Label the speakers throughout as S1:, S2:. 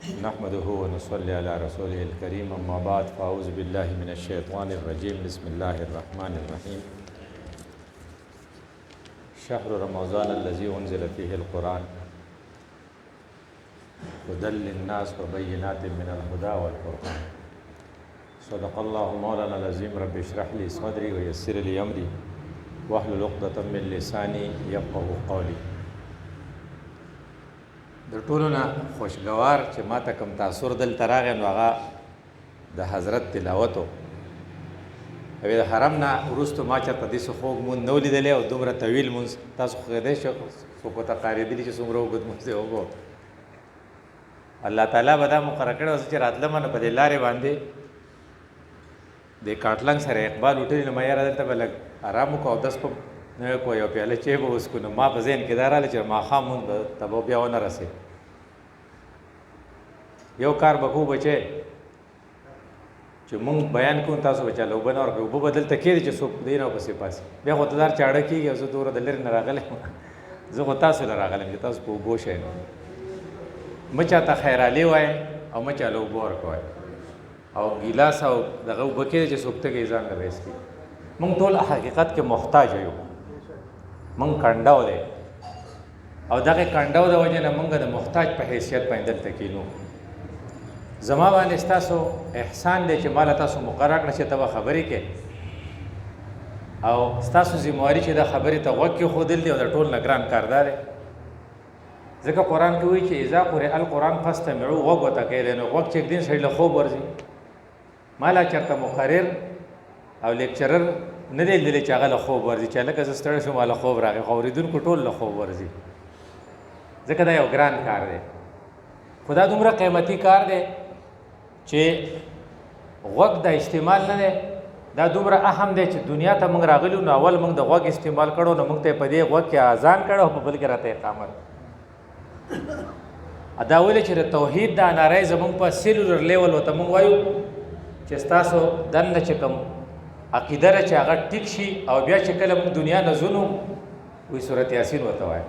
S1: نحمده ونصلي على رسوله الكريم أما بعد فأعوذ بالله من الشيطان الرجيم بسم الله الرحمن الرحيم شهر رمضان الذي أنزل فيه القرآن هدى للناس وبينات من الهدى والفرقان صدق الله مولانا العظيم رب اشرح لي صدري ويسر لي أمري واحلل عقدة من لساني يفقهوا قولي د ټولو نه خوشګوار چې ما ته کوم تاثر دلته راغی نو هغه د حضرت تلاوت و د حرم نه وروستو ما چېرته داسې خوږ مونځ نه و لیدلی او دومره طویل مونځ تاسو خو کیدای شي څوک ورته ښکارېدلي چې څومره اوږد مونځ دی وګو الله تعالی به دا مقرره کړی اوس چې راتلمه نو په دې لارې باندې د کاټلنګ سره اقبال وټلي نو ما یاره دلته به لږ ارام وکړو اودس په نه کو یو پیاله چای به وڅښو نو ما په ذهن کې دا راغله چې ماښام مونځ به ته به بیا ونه رسې یو کار به کوو بچی چې مونږ بیان کوو تاسو به چاله اوبه نه ورکوئ اوبه به دلته کېدي چې څوک دی نه ورپسې پاسي بیا خو ته دار چاړه کېږي او زه دومره د لرې نه راغلی زه خو تاسو له راغلم چې تاسو په اوبو شئ مه چاته خیرالي وایئ او مه چاله اوبه ورکوئ او ګیلاس او دغه اوبه کېدي چې څوک تږی ځان له ویس کړي مونږ ټول حقیقت کې محتاج یو مونږ کنډاو دی او دغه کنډاو د وجې نه مونږ د محتاج په حیثیت باندې دلته کینو زما باندې ستاسو احسان دی چې ماله تاسو مقرره کړه چې ته به خبرې کې او ستاسو ذمواري چې دا خبرې ته غوږ کېښودل دي او د ټول نه ګران کار دا دی ځکه قرآن کې وایي چې اذا قرئ القرآن فاستمعوا غوږ ورته کښېږدئ نو غوږ چې یک دین سړي له خوب ورځي ما لا چېرته مقرر او لیکچرر نه دی لیدلی چې هغه له خوب ورځي چې هلکه زه ستړی شوم له خوب راغی خو اورېدونکو ټول له خوب ورځي ځکه دا یو ګران کار دی خو دا دومره قیمتي کار دی چې غوږ د استعمال نه دی دا دومره اهم دی چې دنیا ته موږ راغلي نو اول موږ د غوږ استعمال کړو نو موږ ته یې په دې غوږ کې اذان کړی او په بل کې راته اقامت دا ولې چې د توحید دا ناری زموږ په سیلولر لیول ورته موږ وایو چې ستاسو دننه چې کوم عقیده ده چې هغه ټیک شي او بیا چې کله موږ دنیا نه ځو نو وایي صورت یاسین ورته وایي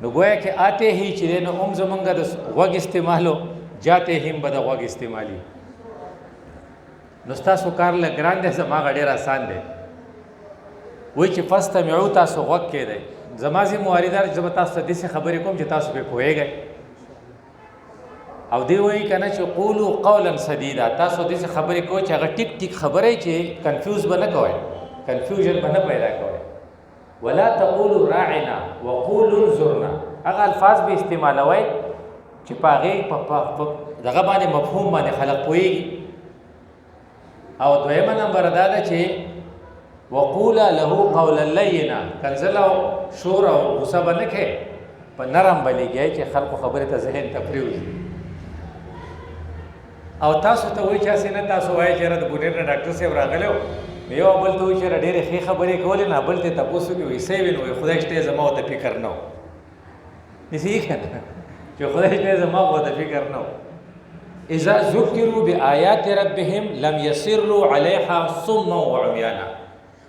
S1: نو گویا کې آتے هی چې دی نو هم زمونږ د غوږ استعمالو جاتے هم به د غوږ استعمالي نو ستاسو کار لږ ګران دی زما هغه ډېر آسان دی وایي چې فاستمعو تاسو غوږ کېدئ زما ذمواري دا زه به تاسو ته داسې خبرې کوم چې تاسو پرې پوهېږئ او دی وایي که نه چې قولو قولا سدیدا تاسو داسې خبرې کوئ چې هغه ټیک ټیک خبرې چې کنفیوز به نه کوئ کنفیوژن به نه پیدا کوئ ولا تقولوا راعنا وقولوا انظرنا هغه الفاظ به استعمالوئ چې په هغې دغه باندې مفهوم باندې خلک پوهېږي او دویمه نمبر دا ده چې وقولا له قولا لینا کنځل او شور او غوسه به نه کوې په نرم به لګئ چې خلکو خبرې ته ذهن ته پرېوځي او تاسو ته وایي چې هسې نه تاسو وایئ چې یاره د بونیر نه ډاکټر صاحب راغلی و یو بل ته وایي چې یاره ډېرې ښې خبرې کولې نه بل ته یې تپوس وکړي وایي څه وي نو وایي خدای شته زما ورته فکر نه و داسې یې که نه چې خدای شته زما ورته فکر نه و اذا ذکروا بآیات ربهم لم یصروا علیها صما وعمیانا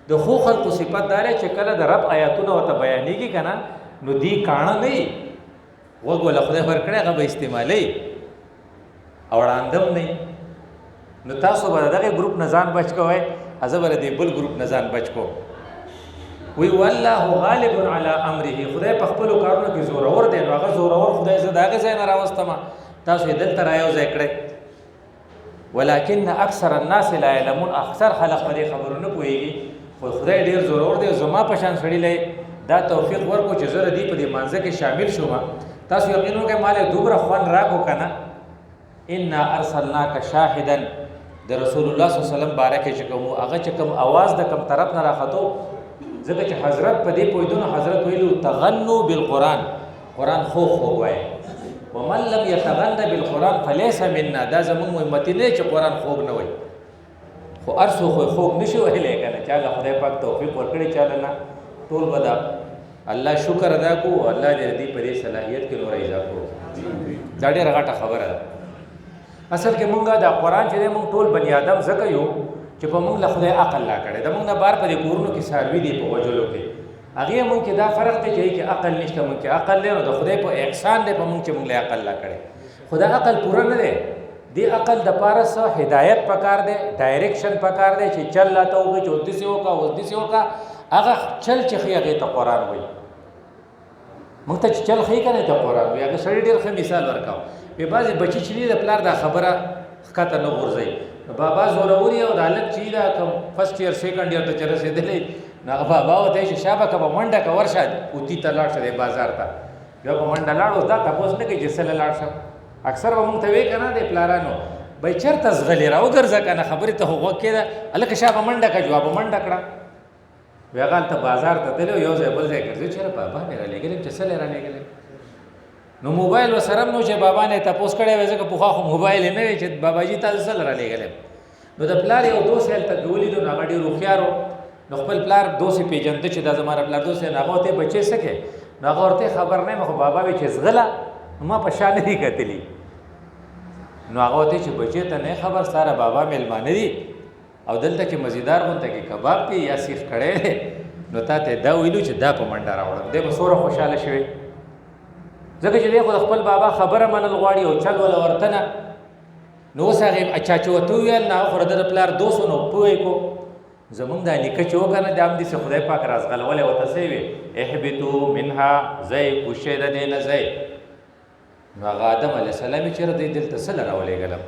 S1: د ښو خلقو صفت دا دی چې کله د رب آیاتونه ورته بیانېږي که نه نو دی کاڼه نه وي غوږ وله خدای ورکړی هغه به استعمالوي او ړاندم نه نو تاسو به د دغې ګروپ نه ځان بچ کوئ زه به د دې بل ګروپ نه ځان بچ کوم وی والله غالب علی امره خدای په خپلو کارونو کې زورور دی نو هغه زورور خدای زه د هغې ځای نه راوستمه تاسو یې دلته رایوځای کړئ ولکن اکثر الناس لا یعلمون اکثر خلق په دې خبرو نه پوهېږي خو خدای ډېر زورور دی زما په شان سړي لی دا توفیق ورکړو چې زه د دې په دې مانځه کې شامل شوم تاسو یقین وکړئ ما له دومره خوند راکړو که نه انا ارسلناک شاهدا د رسول الله صلی الله علیه وسلم باره کې چې کوم هغه چې کوم اواز د کوم طرف نه راخطو ځکه چې حضرت په دې پوهېدو نو حضرت ویلو تغنوا بالقرآن قرآن خوږ خوږ وایي ومن لم یتغن بالقرآن فلیس منا دا زموږ امتي نه چې قرآن خوږ نه وایي خو هر څوک خو خوږ نشي ویلی که نه چاله خدای پاک توفیق ورکړي چاله نه ټول به دا الله شکر ادا کړو الله دې دې په دې صلاحیت کې نور اضافه وکړي دا ډېره غټه خبره ده اصل کې مونږ دا قرآن چې دی مونږ ټول بني آدم ځکه یو چې په مونږ له خدای عقل لا کړی د مونږ نه بار په دې کورونو کې څاروي دي په وژلو کې هغه مونږ کې دا فرق دی چې عقل نشته، مونږ کې عقل دی، نو د خدای په احسان دی په مونږ چې مونږ له عقل لا کړی. خدا عقل پوره نه دی، دی عقل د پاره سه هدایت پکار دی، ډایرکشن پکار دی چې چل لا ته وګ چې ودسې وکا ودسې وکا، هغه چل چې خي هغه ته قرآن وایي. مونږ ته چې چل خي کنه ته قرآن وایي. هغه سړی ډېر ښه مثال ورکاو. په بعضې بچي چې د پلار دا خبره ښکته نه غورځوي، بابا زوروري او د هلک چې دا کوم فرسټ ایئر سیکنډ ایئر ته چې رسېدلی، نو هغه بابا ورته وایي چې شابه که به منډه که ورشه اوتي ته لاړ شه دی بازار ته. بیا به منډه لاړ اوس دا تپوس نه کوي چې څله لاړ شم. اکثر به مونږ ته وایي که نه دی پلارانو بی چېرته ځغلې راوګرځه که نه خبرې ته خو غوږ کېده، هلکه شابه منډه که جوابه منډه کړه. بیا هغه هلته بازار ته تللی یو ځای بل ځای ګرځي چې بابا مې رالېږلی چې څه رالېږلی. نو موبایل ورسره هم نو چې بابا نه یې تپوس کړی وی، ځکه پخوا خو موبایل یې نه وی چې باباجي تاسو څه رالېږلی. نو د پلار یو دوست هلته ولیدو، نو هغه ډېر هوښیار و، نو خپل پلار دوست یې پېژنده چې دا زما د پلار دوست دی. نو هغه ورته بچې څه کې؟ نو هغه ورته خبر نه یم، خو بابا وی چې ځغله نو ما په شا نه دي کتلي. نو هغه ورته چې بچې ته نه خبر ساره بابا میلمانه دي او دلته کې مزیدار غونته کې کباب دی یا سیخ کړی دی، نو تا ته دا ویلو چې دا په منډه راوړم. دی به څومره خوشحاله شوی، ځکه چې دی خو د خپل بابا خبره منل غواړي او چل وله ورته نه. نو اوس هغې اچا چې ورته وویل، نو هغه خو د پلار دوست و، نو پوه یې کو زمونږ دا نیکه چې و که نه، د همداسې خدای پاک رازغلولی ورته څه وي احبطو منها، ځئ کوشئ د دې نه ځئ. نو هغه آدم علیه السلام یې چېرې دی دلته څه له راولېږلم،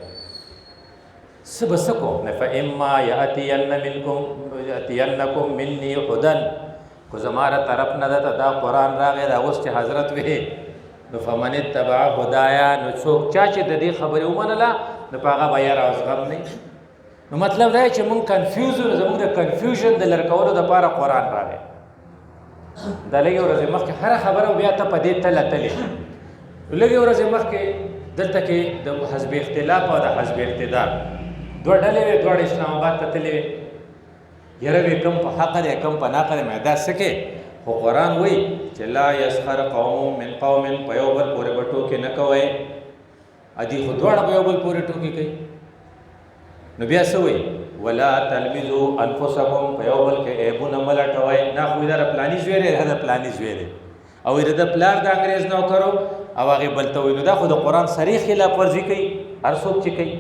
S1: څه به څه کوم. فاما یأتینکم مني هدی، خو زما له طرف نه درته دا قرآن راغی، دا اوس چې حضرت وی، نو فمن اتبع هدایا، نو څوک چا چې د دې خبرې ومنله نو په هغه به یره او زغم نه. نو مطلب دا چې مونږ کنفیوز یو، زمونږ د کنفیوژن د لر کولو دپاره قرآن راغی. دا لږې ورځې مخکې هره خبره بیا ته په دې تله تلې، لږې ورځې مخکې دلته کې د حزب اختلاف او د حزب اقتدار دوه ډلې وې، دواړه اسلام آباد ته تللې وې. یره وې کم په حقه دی کم په ناقه دی، دا څه کې؟ خو قرآن وایي چې لا یسخر قوم من قوم، په یو بل پورې به ټوکې نه کوئ. ادي خو دواړه په یو بل پورې ټوکې کوي. نو بیا څه وایي؟ ولا تلمزوا انفسکم، په یو بل کې عیبونه مه لټوئ. نه خو دا د پلاني زوی دی، دا د پلاني زوی دی، او د پلار د انګریز نوکر او هغې بل ته وایي. نو دا خو د قرآن صریح خلاف ورزي کوي هر څوک چې کوي.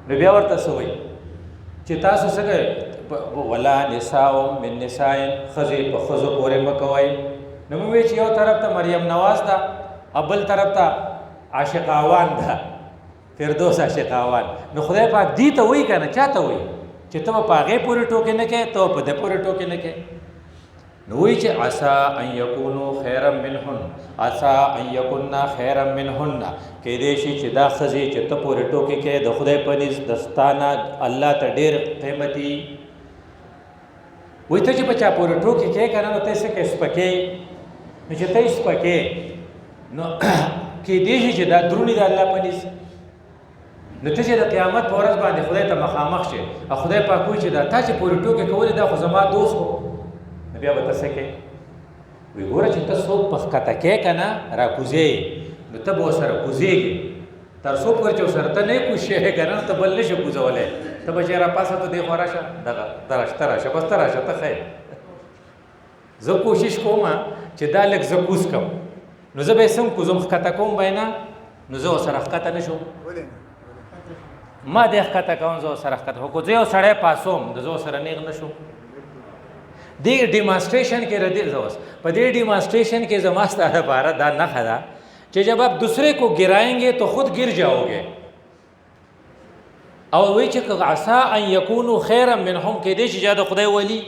S1: نو بیا ورته څه وایي چې تاسو څه کوئ؟ ولا نساء من نساء، ښځې په ښځو پورې مه کوئ. نو مې وایي چې یو طرف ته مریم نواز ده او بل طرف ته عاشق آوان ده، فردوس عاشق آوان. نو خدای پاک دې ته وایي که نه چا ته وایي چې ته به په هغې پورې ټوکې نه کوې، ته به په ده پورې ټوکې نه کوې. نو وایي چې عسا ان یکونو خیرا منهن، عسا ان یکن خیرا منهن، کیدای شي چې دا ښځې چې ته پورې ټوکې کوې د خدای په نزد دستانه الله ته ډېر قیمتي. وایي ته چې په چا پورې ټوکې کوې که نه، نو ته څه کوې سپکې. نو چې ته یې سپکې نو کیدای شي چې دا دروڼې د الله په نزد. نو ته چې د قیامت په ورځ باندې خدای ته مخامخ شې او خدای پاک وایي چې دا تا چې پورې ټوکې کولې دا خو زما دوست و، نو بیا به ته څه کوې؟ وایي ګوره چې ته څوک په ښکته کوې که نه راکوزې یې، نو ته به ورسره کوزېږې تر څو پورې چې ورسره ته نه یې کوز شوې که نه، ته بل نه شې کوزولی. ته به چې راپاسه ته دې خوا راشه دغه ته راشه بس ته راشه ته ښه یې. زه کوشش کوم چې دا لږ زه کوز کړم، نو زه به یې څنګه کوزم؟ ښکته کوم به یې نه، نو زه ورسره ښکته نه شم. ما دې ښکته کوم، زه ورسره ښکته خو زه یو سړی پاسوم نو زه ورسره نیغ نه شم. دې ډیمانسټریشن کې په دې ډیمانسټریشن کې زما ستا دپاره دا نښه ده چې جب آپ دوسرے کو گرائیں گے تو خود گر جاؤ گے. او وایي چې عسا ان یکونو خیرا منهم، کیدای شي چې د خدای ولی،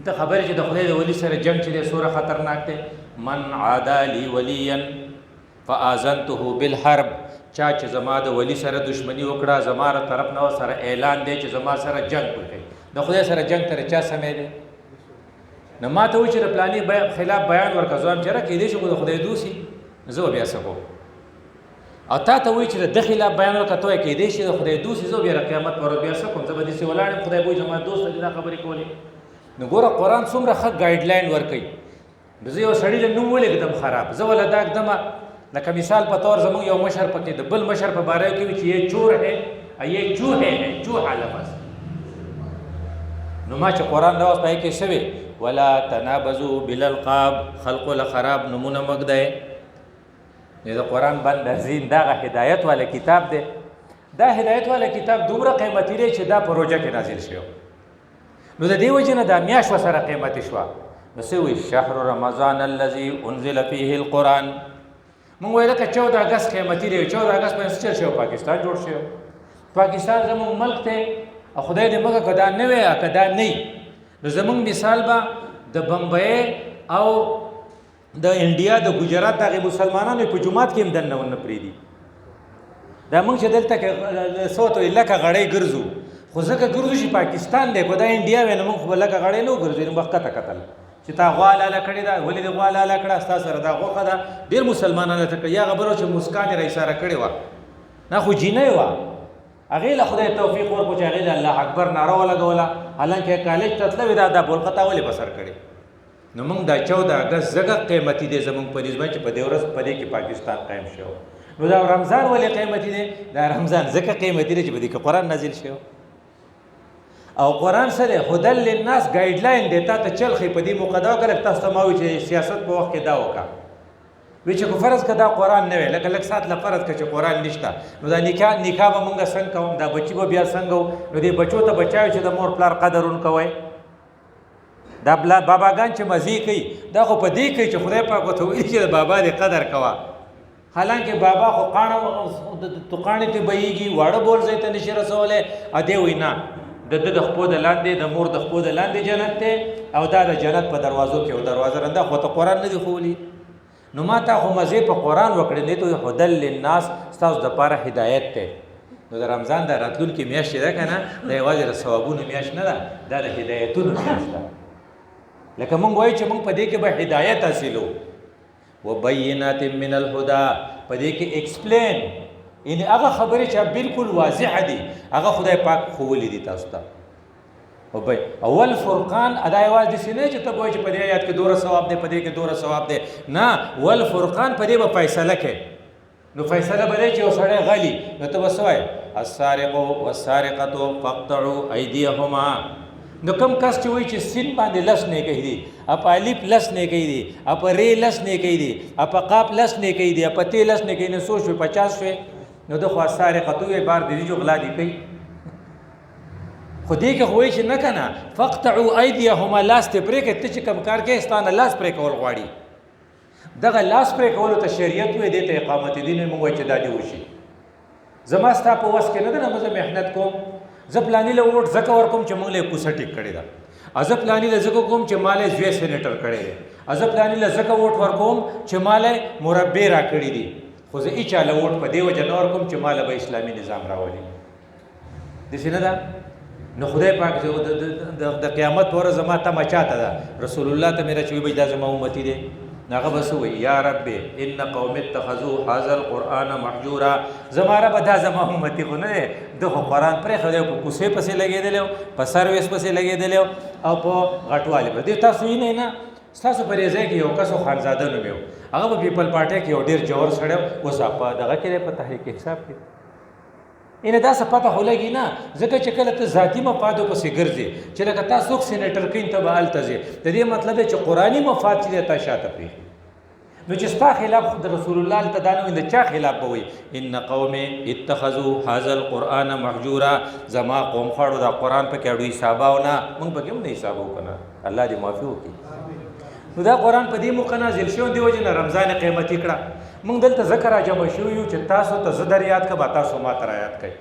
S1: ته خبرې چې د خدای د ولی سره جنګ چې دی څومره خطرناک دی. من عادا لی ولیا فآذنته بالحرب، چا چې زما د ولی سره دشمني وکړه زما له طرف نه سره اعلان دی چې زما سره جنګ وکړي. د خدای سره جنګ تر چا سمې دی؟ نو ما ته وایي چې د پلاني خلاف بیان ورکړه، زه وایم چې یاره کیدای شي خو د خدای دوست وي، زه به بیا څه کوم. او تا ته وایي چې د ده خلاف بیان وکړه، ته وایې کیدای شي د خدای دوست وي، زه بیا د قیامت پر ورځ بیا څه کوم؟ زه به داسې ولاړ یم، خدای به وایي زما دوست دی دا خبرې کولې. نو ګوره قرآن څومره ښه ګایډلاین ورکوي. نو زه یو سړي له نوم ولېږدم خراب، زه وله دا ږدمه لکه مثال په طور زمونږ یو مشر پکې د بل مشر په باره کې وي چې یہ چور ہے یہ چوہے ہے، چوحه لفظ. نو ما چې قرآن راوست پای کې څه وی ولا تنابزوا بالالقاب خلق له خراب نمونه مګدای د قرآن باندې زین دغه هدایت والا کتاب دی دا هدایت والا کتاب دومره قیمتي دی چې دا پروژه کې نازل شو نو د دې وجه نه دا میاشت سره قیمتي شوه نو څه وایي شهر رمضان الذي انزل فيه القرآن مونږ وایو لکه 14 اګست قیمتي دی 14 اګست باندې څه شو پاکستان جوړ شو پاکستان زموږ ملک دی او خدای دې موږ کدا نه وي کدا نه نو زموږ مثال به د بمبئی او د انډیا د ګجرات دغه مسلمانانو په جماعت کې هم دنه ونه پریدي دا موږ چې دلته کې سوتو لکه غړې ګرځو خو ځکه ګرځو چې پاکستان دی کو دا انډیا وینم موږ لکه غړې نو ګرځو نو وخت کتل چې تا غواله لکړې دا ولې د غواله لکړه ستا سره دا غوخه دا ډیر مسلمانانو ته یا غبرو چې مسکان یې اشاره کړې و نه خو جینې و هغه له خدای توفیق ورکو چې هغه الله اکبر ناره ولګوله حالانکه کالج ته تلوي دا بولقطا ولې بسر کړي نو موږ دا 14 اگست زګه قیمتي دي زموږ په نسبت چې په دې ورځ په دې کې پاکستان قائم شو نو دا رمضان ولې قیمتي دي دا رمضان زګه قیمتي دي چې په دې کې قرآن نازل شو او قرآن سره هدل للناس ګایډ لاین دیتا ته چل خې په دې مقدمه کړه تاسو ته ماوي چې سیاست په وخت کې دا وکړه وی چې کو فرض کدا قرآن نه وي لکه لک سات ل فرض کړه چې قرآن نشته نو دا نکاح به مونږ څنګه کوم دا بچي به بیا څنګه نو دې بچو ته بچاو چې د مور پلار قدرون کوي دا بلا باباګان چې مزي کوي دا خو په دې کوي چې خدای پاک وته وی چې بابا دې قدر کوا حالانکه بابا خو قانه تو قانه ته بېږي واړه بول زې ته نشي رسوله ا دې وینا د خپل د لاندې د مور د خپل د لاندې جنت ته او دا د جنت په دروازو کې او دروازه رنده خو ته قرآن نه دی خولي نو ما ته خو مزه په قرآن وکړې نه ته هدل للناس تاسو د پاره هدایت ته نو د رمضان د راتلونکي میاشت ده کنه د یوازې د ثوابونو میاشت نه ده دا د هدایتونو میاشت ده لکه مونږ وایو چې مونږ په دې کې به هدایت حاصلو وبینات من الهدى په دې کې ایکسپلین ان هغه خبرې چې بالکل واضح دي هغه خدای پاک خولې دي تاسو ته او به اول فرقان ادا یواز دي سینې چې ته وایي چې په دې آیات کې دوره ثواب دی په دې کې دوره ثواب دی نه ول فرقان په دې به فیصله کوي نو فیصله به چې وسړی غلی نو ته وسوای السارق والسارقه فاقطعوا ايديهما نو کم کس چې وایي چې سین باندې لس نه کوي دي اپ الف لس نه کوي دي اپ ری لس نه کوي دي اپ قاف لس نه کوي دي اپ تی لس نه کوي نو 100 50 نو د خو السارقه یې بار دي جو غلا دي کوي خودی کې خوې چې نه کنه فقطعوا ايديهما لاس ته پرې کې ته چې کم کار کې ستانه لاس پرې کول غواړي دغه لاس پرې کول ته شریعت وې د ته اقامت دین موږ چې دادی وشي زما ستا په وس کې نه ده مزه محنت کوم ز پلاني له ووټ زکه ور کوم چې موږ له کوسه ټیک کړی دا از پلاني له زکه کوم چې مالې زوی سېنیټر کړی دی از پلاني له زکه ووټ ور کوم چې مالې مربع را کړی دی خو زه هیڅ له ووټ په دی وجه نور کوم چې مالې به اسلامي نظام راولي د سینه دا نو خدای پاک د قیامت ورځ زما ته مچاته ده رسول الله ته میرا چوي بيدا زما امتی دي هغه بس وي یا رب ان قوم اتخذوا هذا القران محجورا زما رب دا زما امتی خو نه ده قرآن پر خدای په کوسه پسې لګیدل په سرویس پسې لګیدل او په غټواله په دې تاسو یې نه تاسو پرې ځای کې یو کسو خانزاده نو میو هغه په پیپل پارټي کې ډیر جوړ سره وساپه دغه کې په تحریک حساب کې ان دا څه پته هولګي نه ځکه چې کله ته ذاتی مفادو پسې ګرځي چې لکه تاسو سېنیټر کین ته به التزي د دې مطلب چې قرآني مفاد چې تا شاته پری نو چې ستا خلاف د رسول الله تعالی د چا خلاف وي ان قوم اتخذوا هذا القران محجورا زما قوم خړو دا قرآن په کې اړوي حسابونه موږ به کوم نه حساب وکنه الله دې معافي وکړي نو دا قرآن په دې موقع نازل شو دی وجه رمضان قیمتي کړه موږ دلته ذکر راجم شو یو چې تاسو ته زدر یاد کا با تاسو ما تر یاد کړئ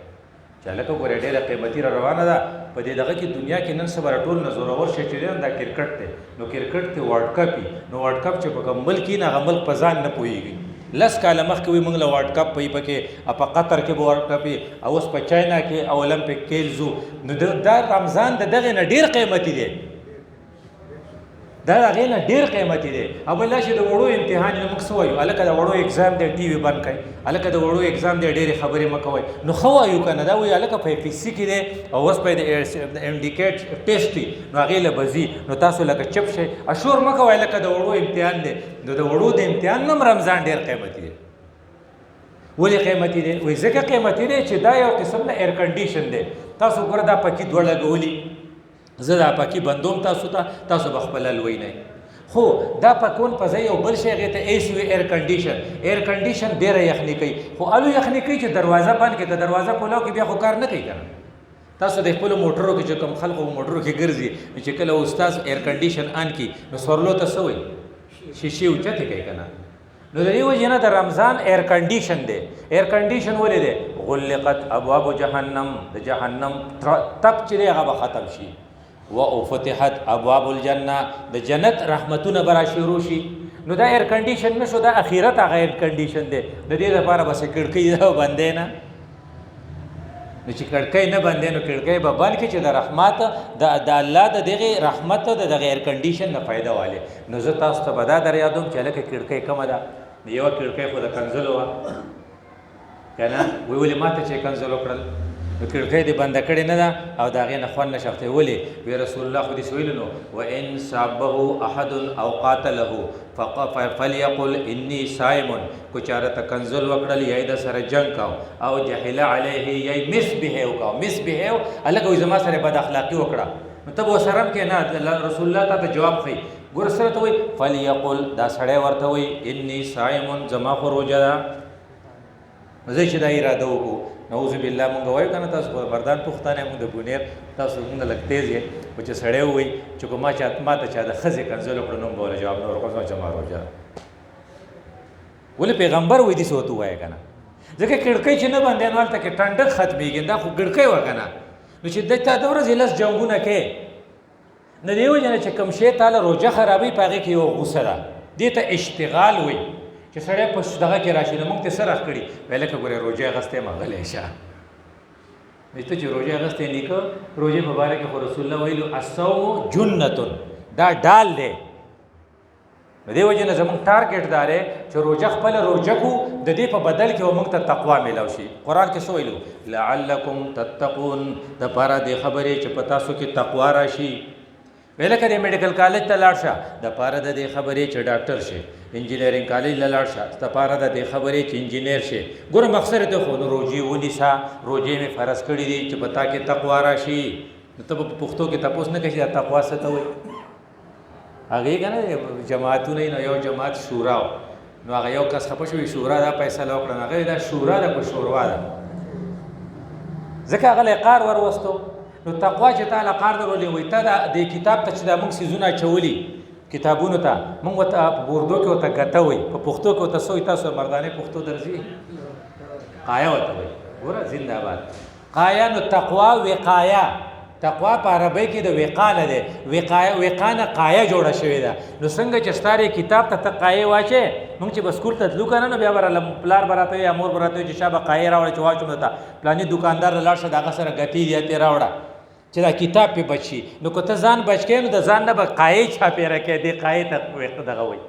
S1: چې لکه ګورې ډېره قیمتي روانه ده په دې دغه کې دنیا کې نن سبا ټول نظر اور شي چې دا کرکټ ته نو کرکټ ته ورلد کپ نو ورلد کپ چې په ملک نه غمل پزان نه پويږي لس کاله مخکې وي موږ له ورلد کپ په په قطر کې به ورلد کپ او اوس په چاینا کې اولمپیک کېلزو نو دا رمضان دغه نه ډېر قیمتي دی دا هغه نه ډیر قیمتي دی او بل شي د وړو امتحان نه مکسوي الکه د وړو اگزام دی ټي وي بند کړي الکه د وړو اگزام دی ډېر خبرې مکوي نو خو یو کنه دا وی الکه په پی سي کې دی او اوس په انډیکیټ ټیسټ دی نو هغه له بزي نو تاسو لکه چپ شي اشور مکوي الکه د وړو امتحان دی نو د وړو د امتحان نم رمضان ډیر قیمتي دی ولې قیمتي دی وای ځکه قیمتي دی چې دا یو قسم نه ایر کنډیشن دی تاسو ګور دا پکې دوه لګولي زه دا پاکي بندوم تاسو ته، تاسو به خپله لوی نه. خو دا پکون په ځای یو بل شی هغې ته اے سی وي، ایر کنډیشن. ایر کنډیشن ډېره یخني کوي، خو الو یخني کوي چې دروازه بند کړي، د دروازه کولاو کې بیا خو کار نه کوي که نه. تاسو د خپلو موټرو کې چې کوم خلکو موټرو کې ګرځي نو چې کله استاد ایر کنډیشن آن کړي نو سورلو ته څه وایي؟ شیشې اوچتې کوي که نه. نو د دې وجې نه د رمضان ایر کنډیشن دی. ایر کنډیشن ولې دی؟ غلقت ابواب جهنم، د جهنم تپ چې دی هغه به ختم شي. وفتحت ابواب الجنه، د جنت رحمتونه به راشروع شي. نو دا ایر کنډیشن نه شو، دا اخرت هغه ایر کنډیشن دی. د دې لپاره بس کړکۍ بندې نه، نو چې کړکۍ نه بندې نو کړکۍ به بند کړي چې د رحمت د الله د دغې رحمت د دغه ایر کنډیشن نه فایده والې. نو زه تاسو ته به دا در یادوم چې هلکه کړکۍ کمه ده، یوه کړکۍ خو د کنځلو وه که نه، ولې ما ته چې کنځل وکړل نو کړکۍ دې بنده کړې نه ده او د هغې نه خوند نشه اختی. ولې؟ وی رسول الله خو دې ویلي نو وان صابه احد او قاتله فلیقل انی صائم، کو چاره ته کنځل وکړل یا د سره جنګ کاو او جهل علیه یا مسبهیو کاو، مسبهیو هلکه وایي زما سره بد اخلاقي وکړه نو ته به ورسره هم کې نه، رسول الله ته جواب ښیي. ګوره سره ته وایي فلیقل، دا سړی ورته وایي انی صائم، زما خو روژه ده. نو زه چې دا اراده وکړو نعوذ بالله مونږ وایو که نه، تاسو خو بردان پښتانه مونږ د بونیر، تاسو مونږ لږ تیز یې، خو چې سړی ووایي چې که ما ته چا د ښځې کنځل وکړو نو به وله جواب نه ورکړم چې ما روژه ده. ولې پیغمبر وایي داسې ورته ووایه که نه، ځکه کړکۍ چې نه بندې نو هلته کې ټنډک ختمېږي، دا خو کړکۍ وه که نه. نو چې دی تا د ورځې لس جنګونه کوې نو دې وجې نه چې کوم شی تاله روژه خرابوي په هغې کې یو غوسه ده، دې ته اشتغال وایي. چې سړی په دغه کې راشي نو موږ ته څه راخ کړي؟ ویل لکه ګورې روژه اخیستی یم غلی شه. ته چې روژه اخیستی نیکه، روژې په باره کې خو رسول الله ویلو الصوم جنتون، دا ډال دی. نو دې وجې نه زموږ ټارګېټ دا دی چې روژه خپله روژه کړو، د دې په بدل کې به موږ ته تقوا میلاو شي. قرآن کې څه ویلو؟ لعلکم تتقون، دپاره دې خبرې چې په تاسو کې تقوا راشي. ویل که د میډیکل کالج ته لاړ شه دپاره د دې خبرې چې ډاکټر شي، انجینرینګ کالج له لاړ شه دپاره د دې خبرې چې انجینیر شي. ګوره مقصد ته خو نو روژې ونیسه، روژې مې فرض کړي دي چې په تا کې تقوا راشي. نو ته به په پښتو کې تپوس نه کوې چې دا تقوا څه ته وایي. هغې که نه جماعتونه نو یو جماعت شورا و، نو هغه یو کس خفه شو شورا دا فیصله وکړه، نو هغه دا شورا ده په شوروا ده، ځکه هغه له قار وروستو. نو تقوا چې تا له قار درولې وایي ته دې کتاب ته چې دا موږ څیزونه اچولي کتابونو ته، موږ ورته په اردو کې ورته ګته وایي، په پښتو کې ورته څه وایي؟ تاسو مردانې پښتو درځي قایه ورته وایي. ګوره زنده باد قایه. نو تقوا وقایه، تقوا په عربی کې د وقا نه دی، وقا نه قایه جوړه شوې ده. نو څنګه چې ستارې کتاب ته ته قایې واچې، موږ چې به سکول ته تلو که نه نو بیا به پلار به راته یا مور به راته وایي چې شابه قایې راوړه چې واچوم درته، پلاني دوکاندار له لاړ شه د هغه سره ګټې دي اتې راوړه چې دا کتاب پې بچ شي. نو که ته ځان بچ کړې نو د ځان نه به قایې چاپېره کړې، دې قایې ته دغه وایي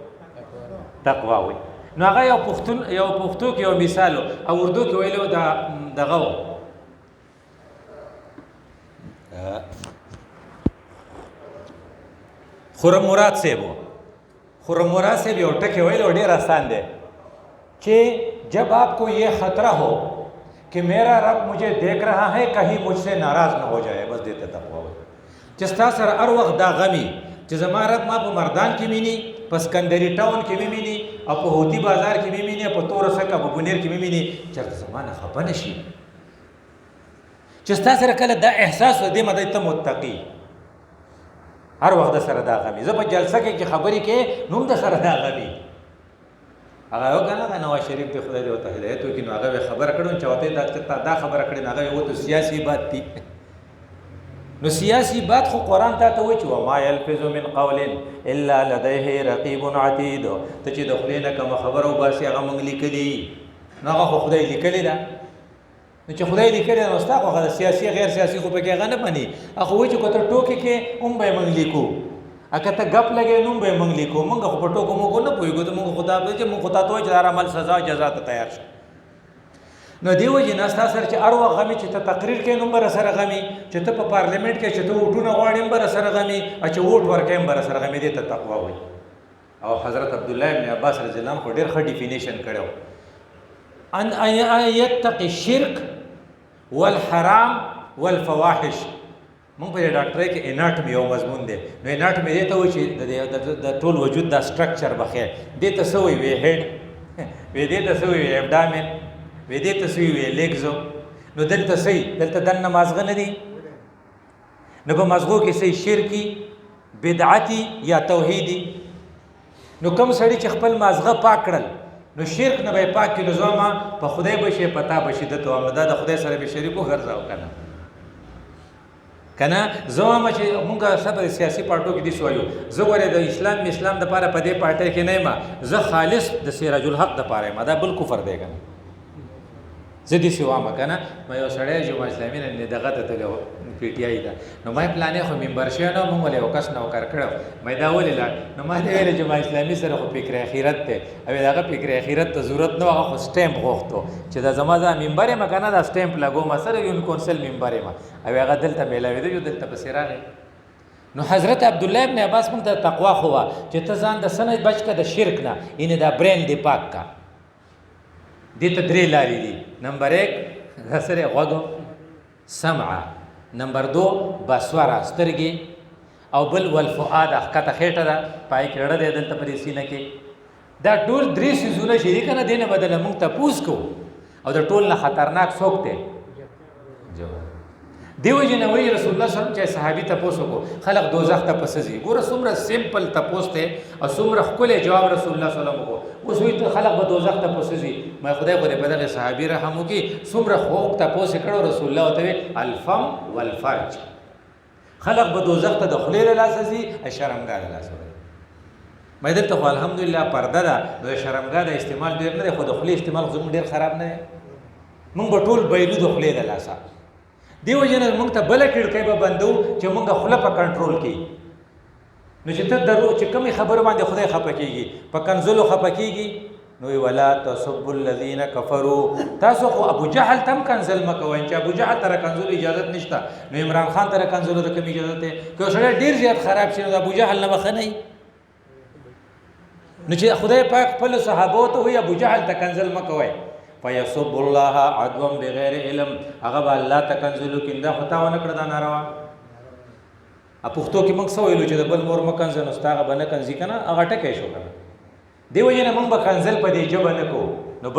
S1: تقوا وایي. نو هغه یو پښتو کې یو مثال او اردو کې ویلو دغه و خرم مراد صاحب یو ټکی ویلو ډېر آسان دی کہ جب آپ کو یہ خطرہ ہو کہ میرا رب مجھے دیکھ رہا ہے کہیں مجھ سے ناراض نہ ہو جائے، بس دیتے تقوا وایي. چې ستا سره هر وخت دا غمي چې زما رب ما په مردان کې ویني، په سکندري ټاون کې مې ویني او په هوتي بازار کې مې ویني، په توره سکه په بونیر کې مې ویني، چېرته زما نه خفه نه شي. چې ستا سره کله دا احساس و دې مدد ته متقي، هر وخت د سره دا غمي. زه په جلسه کې چې خبرې کې نو هم د سره دا غمي. هغه یو که نه دا نواز شریف دی خدای دې ورته هدایت وکړي، نو هغه خبره کړې چې ورته دا خبره کړې نو هغه یې وته سیاسي بات دي. نو سیاسي بات خو قرآن تا ته وایي چې وما یلفظ من قول الا لدیه رقیب عتید، ته چې د خولې نه کومه خبره وباسي هغه موږ لیکلي، نو هغه خو خدای لیکلې ده. نو چې خدای لیکلې ده نو ستا خو هغه سیاسي غیر سیاسي خو پکې هغه نه بني. هغه وایي چې که ته ټوکې کې هم به یې موږ لیکو، اکه ته ګپ لګې نو هم به یې موږ لیکو. موږ خو په ټوکو موږ نه پوهېږو، ته موږ خدا چې موږ خو تا ته وایي چې د هر عمل سزا جزا ته تیار شه. نو دې وجې نه ستا سره چې هر وخت غمي چې ته تقریر کوې نو هم به راسره غمي، چې ته په پارلیمنټ کې چې ته ووټونه غواړې هم به راسره غمي، او چې ووټ ورکوې هم به راسره غمي. دې ته تقوا وایي. او حضرت عبدالله ابن عباس رضی الله عنه خو ډېر ښه ډیفینیشن کړی و، ان یتقي الشرک والحرام والفواحش، مونږ په ډاکټرۍ کې اناټمي یو مضمون دی نو اناټمي دې ته وایي چې د ټول وجود دا سټرکچر بخیر دې ته څه وایي وی هیډ وی دې ته څه وایي ابډامن وی دې ته څه وایي لیګزو نو دلته صحیح دلته دننه مازغه نه دي نو په مازغو کې صحیح شرکي بدعتي یا توحیدي نو کوم سړی چې خپل مازغه پاک کړل نو شرک نه به پاک کړي نو زما په خدای بشي پتا بشي د تو دا د خدای سره به شریکو ګرځاو کنه زما چې مونږه سبا سیاسي پارټو کې دي سوایو زه غواړم د اسلام د لپاره په دې پارټي کې نه ما زه خالص د سراج الحق د لپاره ما دا بل کفر دی کنه زه دې سیوا ما کنه ما یو سړی جو اسلامي نه دغه ته تلو پی ټی آی دا نو ما پلانې خو منبر شه نو مونږ له وکاس نو کار کړو مې دا ولې لا نو ما دې ویل چې ما اسلامي سره خو فکر اخرت ته او داغه فکر اخرت ته ضرورت نه هغه خو سټیمپ غوښتو چې دا زما ځا منبر ما کنه دا سټیمپ لګو ما سره یو کونسل منبر ما او هغه دلته ملاوي دی دلته بصیراغه نو حضرت عبد الله ابن عباس موږ ته تقوا خو چې ته ځان د سند بچ کا د شرک نه ان دا برین دی پاک کا دې ته درې لارې دي نمبر 1 سره غوږ سمع نمبر 2 بسوره سترګې او بل والفؤاد حقته خېټه ده پای کې رړه ده دلته په سینه کې دا ټول درې سيزونه چې دي کنه دینه بدل موږ ته پوس کو او دا ټول نه خطرناک څوک دی جواب دیو جن وی رسول الله صلی الله علیه وسلم چې صحابي تاسو کو خلق دوزخ ته پسځي ګوره څومره سیمپل تاسو ته او څومره خپل جواب رسول الله صلی الله علیه وسلم کو اوس وی خلق به دوزخ ته پسځي ما خدای په دغه صحابي رحم وکي څومره حقوق تاسو کړو رسول الله ته الفم والفرج خلق به دوزخ ته دخلي له لاسي شرمګار لاسي مې دلته الحمدلله پرده ده د شرمګار استعمال ډیر نه خو دخلي استعمال زموږ ډیر خراب نه مونږ په ټول بیلو دخلي له لاسه دیو جن موږ ته بل کړکې به بندو چې موږ خپل په کنټرول کې نو چې ته درو چې کومي خبره باندې خدای خپه کیږي په کنزلو خپه کیږي نو ولا تسبوا الذين كفروا تاسو خو ابو جهل تم کنزل مکوئ چې ابو جهل تر کنزل اجازه نشته نو عمران خان تر کنزل د کوم اجازه ته که سره ډیر زیات خراب شي نو ابو جهل نه بخنی نو چې خدای پاک خپل صحابه ته وي ابو جهل ته کنزل مکوئ فیسب الله عدوا بغیر علم هغه الله تکنزلو کیندا خطا ونه کړ دا ناروا اپوختو کې موږ سوې لو چې د بل مور مکنزل استاغه بنه کنزي کنه هغه ټکه شو کنه دیو جن موږ به کنزل په دې جبه نه کو نو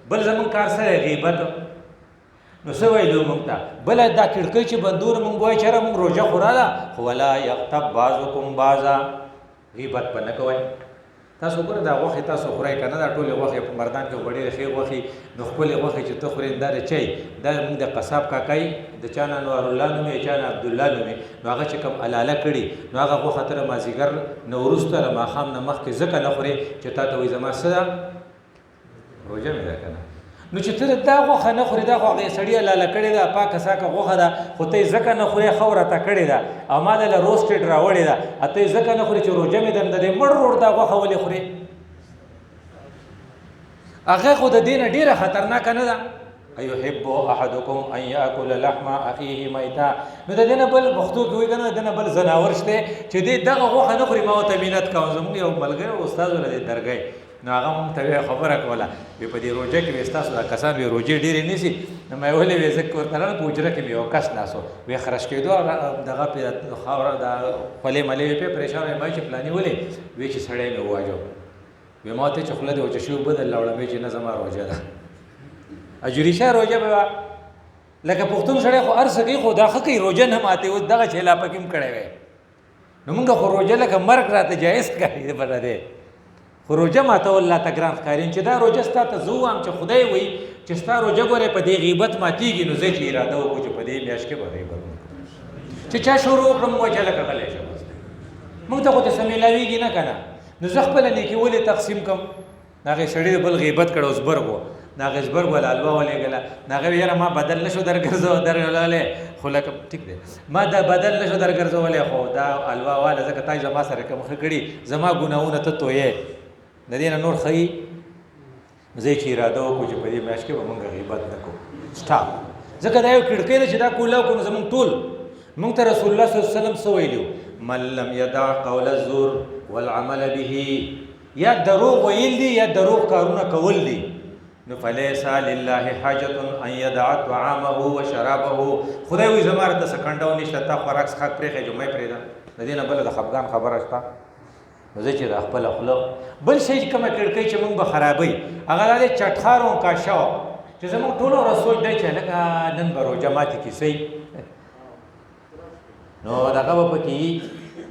S1: بل زمون کار سره غیبت نو سوې لو موږ ته بل دا کړکې چې بندور موږ وای چې موږ روزه خوراله ولا یغتب بعضکم بعضا غیبت پنه کوي تاسو ګور دا وخت تاسو خورای کنه دا ټول وخت په مردان کې وړي خیر وخت نو خپل وخت چې ته خوري اندار چي دا موږ د قصاب کاکای د چانا انوار الله نومي چانا عبد الله نومي نو هغه چې کوم الاله کړي نو هغه وخت تر مازیګر نو ورسته ما خام نه مخ کې زکه نه خوري چې تاسو وي زما سره روزه مې ده کنه نو چې ته دا غوخه نه خوري دا غوخه سړی لاله کړي دا پاکه ساکه غوخه ده خو ته ځکه نه خوري خوره ته کړي دا او ما له روسټډ راوړي دا اته ځکه نه خوري چې روزه مې دند دې مړ روړ دا غوخه ولې خوري هغه خو د دین ډیره خطرناک نه ده ايحب احدكم ان ياكل لحم اخيه ميتا نو د دینه بل وختو کې وي کنه دنه بل زناور شته چې دې دغه غوخه نه خوري ما ته مينت کوم زموږ یو ملګری استاد ولې درګي نو هغه مونږ ته خبره کوله په دې روزه کې وستاسو د کسان وی روزه ډېرې نسی نو مې ولې وې ذکر ترنه پوجره کې یو کس ناسو وی خرج کېدو دغه په خاور د خپلې ملې په پریشان مې چې پلاني ولې وی چې سړی مې واجو وی ماته چې خپل د وجه شو بدل لاړم چې نه زما روزه ده اجری شه روزه به لکه پښتون سړی خو ارسګي خو داخه کوي روزه نه ماته و دغه چې لا پکیم کړي وې نو موږ خو روزه لکه مرګ راته جایز کړی دی بره دی خو روزه ماته الله تګران ښکارین چې دا روزه ستاسو زوام چې خدای وي چې ستاسو روزه ګوره په دې غیبت ماتيږي نو زه چې اراده وکړم چې په دې میاش کې به غیبت چې چا شروع کړم وجه لکه غلې شم موږ ته خو ته سمیلاویږي نه کنه نو زه خپل نیکی ولې تقسیم کوم هغه سړی بل غیبت کړه اوس برګو ناغه زبر ول الوا ولې غلا ناغه یاره ما بدل نشو درګرځو درلاله خو لکه ټیک دی ما دا بدل نشو درګرځو ولې خو دا الوا والا زکه تای زما سره کوم خکړي زما ګناونه ته توې د دې نور خي زه چې اراده وکړم چې په دې میاش کې به مونږ غیبت نکوو سټاپ ځکه دا یو کړکۍ ده چې دا کولاو کوو زمونږ ټول مونږ ته رسول الله صلی الله علیه وسلم څه ویلي من لم يدع قول الزور والعمل به یا دروغ ویل دي یا دروغ کارونه کول دي نو فلیس لله حاجت ان یدع طعامه وشرابه. خدای وي زما ته څه کنډو نشته، تا خوراک څښاک پرېښی جو مې پرېږدم، د دې نه بله د خفګان خبره شته. نو زه چې د خپله خوله بل شی چې کومه کړکۍ چې موږ به خرابوي هغه دا دی چټخارو کاشه وه چې زموږ ټولو رسول دی چې هلکه نن به روژه ماتې کیسئ نو دغه به پکې وي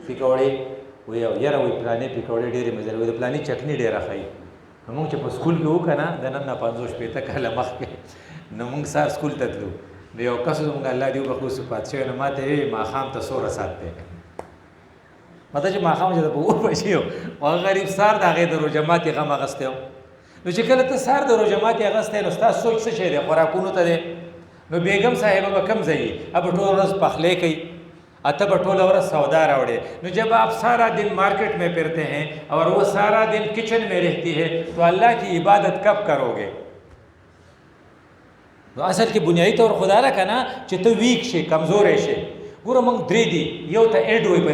S1: پکوړې وایي یاره وایي پلانې پکوړې ډېرې مزه لري، وایي د پلانې چکني ډېره ښایي. نو موږ چې په سکول کې وو که نه د نن نه 50-60 کاله مخکې نو موږ سهار سکول ته تلو، د یو کس زموږ الله دې وبخښي اوس وفات شوی، نو ما ته ویې ماښام ته څومره ساعت دی، مته چې ماښام چې د په 9 بجې و هغه غریب سهار د هغې د روژه ماتې غم اخیستی و. نو چې کله ته سهار د روژه ماتې اخیستی نو ستا سوچ څه شی دی؟ خوراکونو ته دی. نو بیګم صاحبه به کم ځای اب ټول ورځ پخلی کوي، اتب ټول ورځ سودا راوړے. نو جب آپ سارا دن مارکیٹ میں پھرتے ہیں اور وہ سارا دن کچن میں رہتی ہے تو اللہ کی عبادت کب کرو گے؟ نو اصل کې بنیادی طور خدا را کنه چې ته ویک شي، کمزورې شي. ګوره موږ درې دي، یو ته ایډ وایي په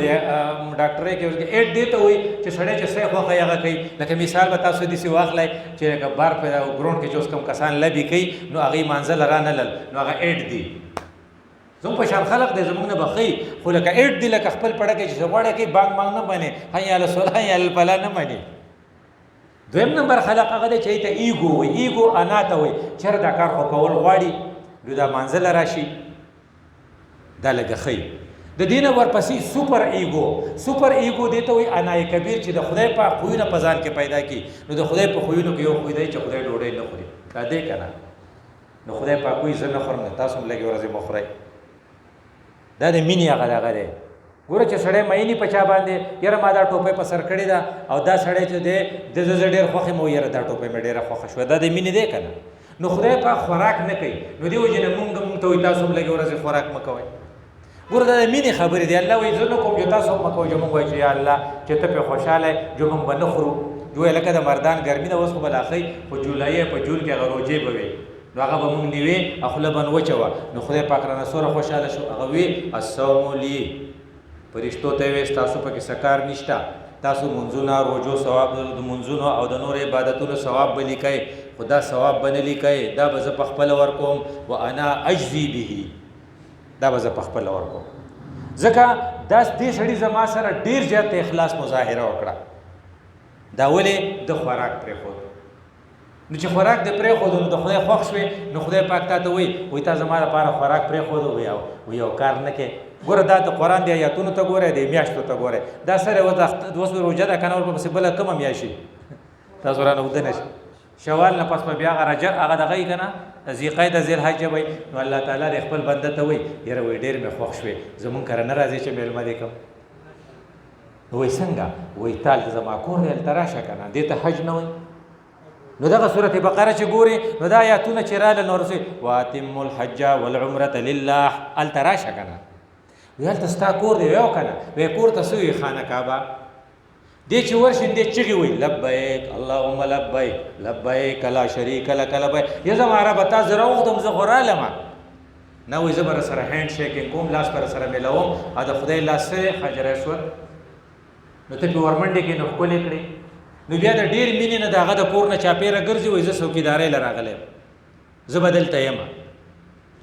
S1: ډاکټرۍ کې ایډ دې ته وایي چې سړی چې څه خوښه هغه کوي. لکه مثال به تاسو داسې واخلئ چې لکه بار په ګراونډ کې چې اوس کوم کسان لبې کوي نو هغې مانځله را نه لل نو هغه ایډ دي. زموږ په شان خلق دی زموږ نه به ښایي، خو لکه ایډ دی لکه خپل پړه کې چې غواړی کوي بانګ بانګ نه منې، حی علی الصلاة حی علی الفلاح نه منې. دویم نمبر خلق هغه دی چې هغې ته ایګو وایي، ایګو انا ته وایي چېر دا کار خو کول غواړي نو دا مانځله راشي دا لږه ښایي. د دې نه ورپسې سوپر ایګو، سوپر ایګو دې ته وایي انای کبیر چې د خدای پاک خویونه په ځان کې پیدا کړي. نو د خدای په خویونو کې یو خوی دی چې خدای ډوډۍ نه خوري، دا دی که نه؟ نو خدای پاک وایي زه نه خورم، تاسو هم لږې ورځې مه خورئ. دا د مینې هغه دغه دی. ګوره چې سړی میني په چا باندې یاره ما دا ټوپۍ په سر کړې ده او دا سړی چې دی د زه ډېر خوښ یم او یاره دا ټوپۍ مې ډېره خوښه شوه، دا د مینې دی که نه؟ نو خدای پاک خوراک نه کوي، نو دې وجې نه مونږ ته وایي تاسو هم لږې ورځې خوراک مه کوئ. ګوره دا د مینې خبرې دی. الله وایي زه نه کوم چې تاسو هم مه کوئ، چې مونږ وایي چې یا الله چې ته پرې خوشحاله یې چې مونږ به نه خورو. جو لکه د مردان ګرمي ده اوس خو به لا ښایي په جولای په جون کې هغه روجې به وي نو هغه به مونږ نیوې او خوله به وچه وه. نو خدای پاک رانه څومره خوشحاله شو، هغه وی الصوم لی، فرشتو ته ویې ستاسو پکې څه کار نشته، تاسو منځونه روجو ثواب د منځونو او د نور عبادتونو ثواب به لیکئ، خو دا ثواب به نه لیکئ، دا به زه پخپله ورکوم و انا اجزي به، دا به زه پخپله ورکوم. ځکه دا دې سړي زما سره ډېر زیات اخلاص مظاهره وکړه. دا ولې د خوراک پرېښود. نو چې خوراک دې پرېښودو نو د خدای خوښ شوې نو خدای پاک تا ته وایي تا زما لپاره خوراک پرېښودو وایي یو کار نه کې. ګوره دا د قرآن د ایتونو ته ګورئ، د میاشتو ته ګورئ، دا سره اوس روژه ده که نه ورپسې بله کومه میاشت شي تاسو رانه اوده نه شي. شوال نه پس به بیا هغه رجب هغه دغه یي که نه ذیقعده ذیالحجه وایي. نو الله تعالی د خپل بنده ته وایي یاره وایي ډېر مې خوښ شوې زمونږ کره نه راځې چې میلمه دې کړم. نو وایي څنګه؟ وایي تال ته زما کور دی هلته راشه که نه، دې ته حج نه وایي. نو دغه سورت بقره چې ګوري نو دا آیاتونه چې راله نو ورسوي واتموا الحج والعمرة لله هلته راشه که نه. وی هلته ستا کور دی ویو که نه؟ وی کور ته څه وي خانه کعبه. دې چې ورشي دې چغې وایي لبیک اللهم لبیک لبیک لا شریک لک لبیک. یا زما ربه تا زه راوغتم زه خو رالمه نه وایي زه به راسره هینډ شیکینګ کوم، لاس به راسره میلوم او د خدای لاس څه حجر اسود نو ته پې ورمنډې کې نو ښکلې کړې. نو بیا د ډېر مینې نه د هغه د کور نه چاپېره ګرځي وایي زه څوکیدارۍ له راغلی یم، زه به دلته یم.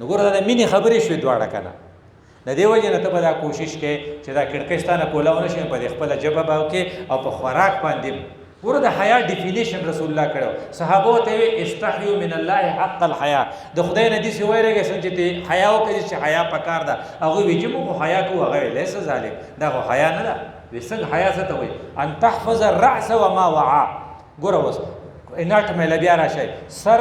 S1: نو ګوره دا د مینې خبرې شوې دواړه که نه؟ د دې وجې نه ته به دا کوشش کوې چې دا کړکۍ ستا نه کولاو نه شي په دې خپله ژبه به وکړې او په خوراک باندې. ګوره د حیا ډیفینیشن رسول الله کړی و، صحابو ته یې استحیو من الله حق الحیا، د خدای نه داسې ویرېږئ څنګه چې ته حیا وکړې چې حیا پکار ده. هغوی وایي چې موږ خو حیا کوو، هغه ویل لیس ذلک، دا خو حیا نه ده. وایي څنګه حیا څه ته وایي؟ ان تحفظ الرأس وما وعا. ګوره اوس اناټ میله بیا راشئ سر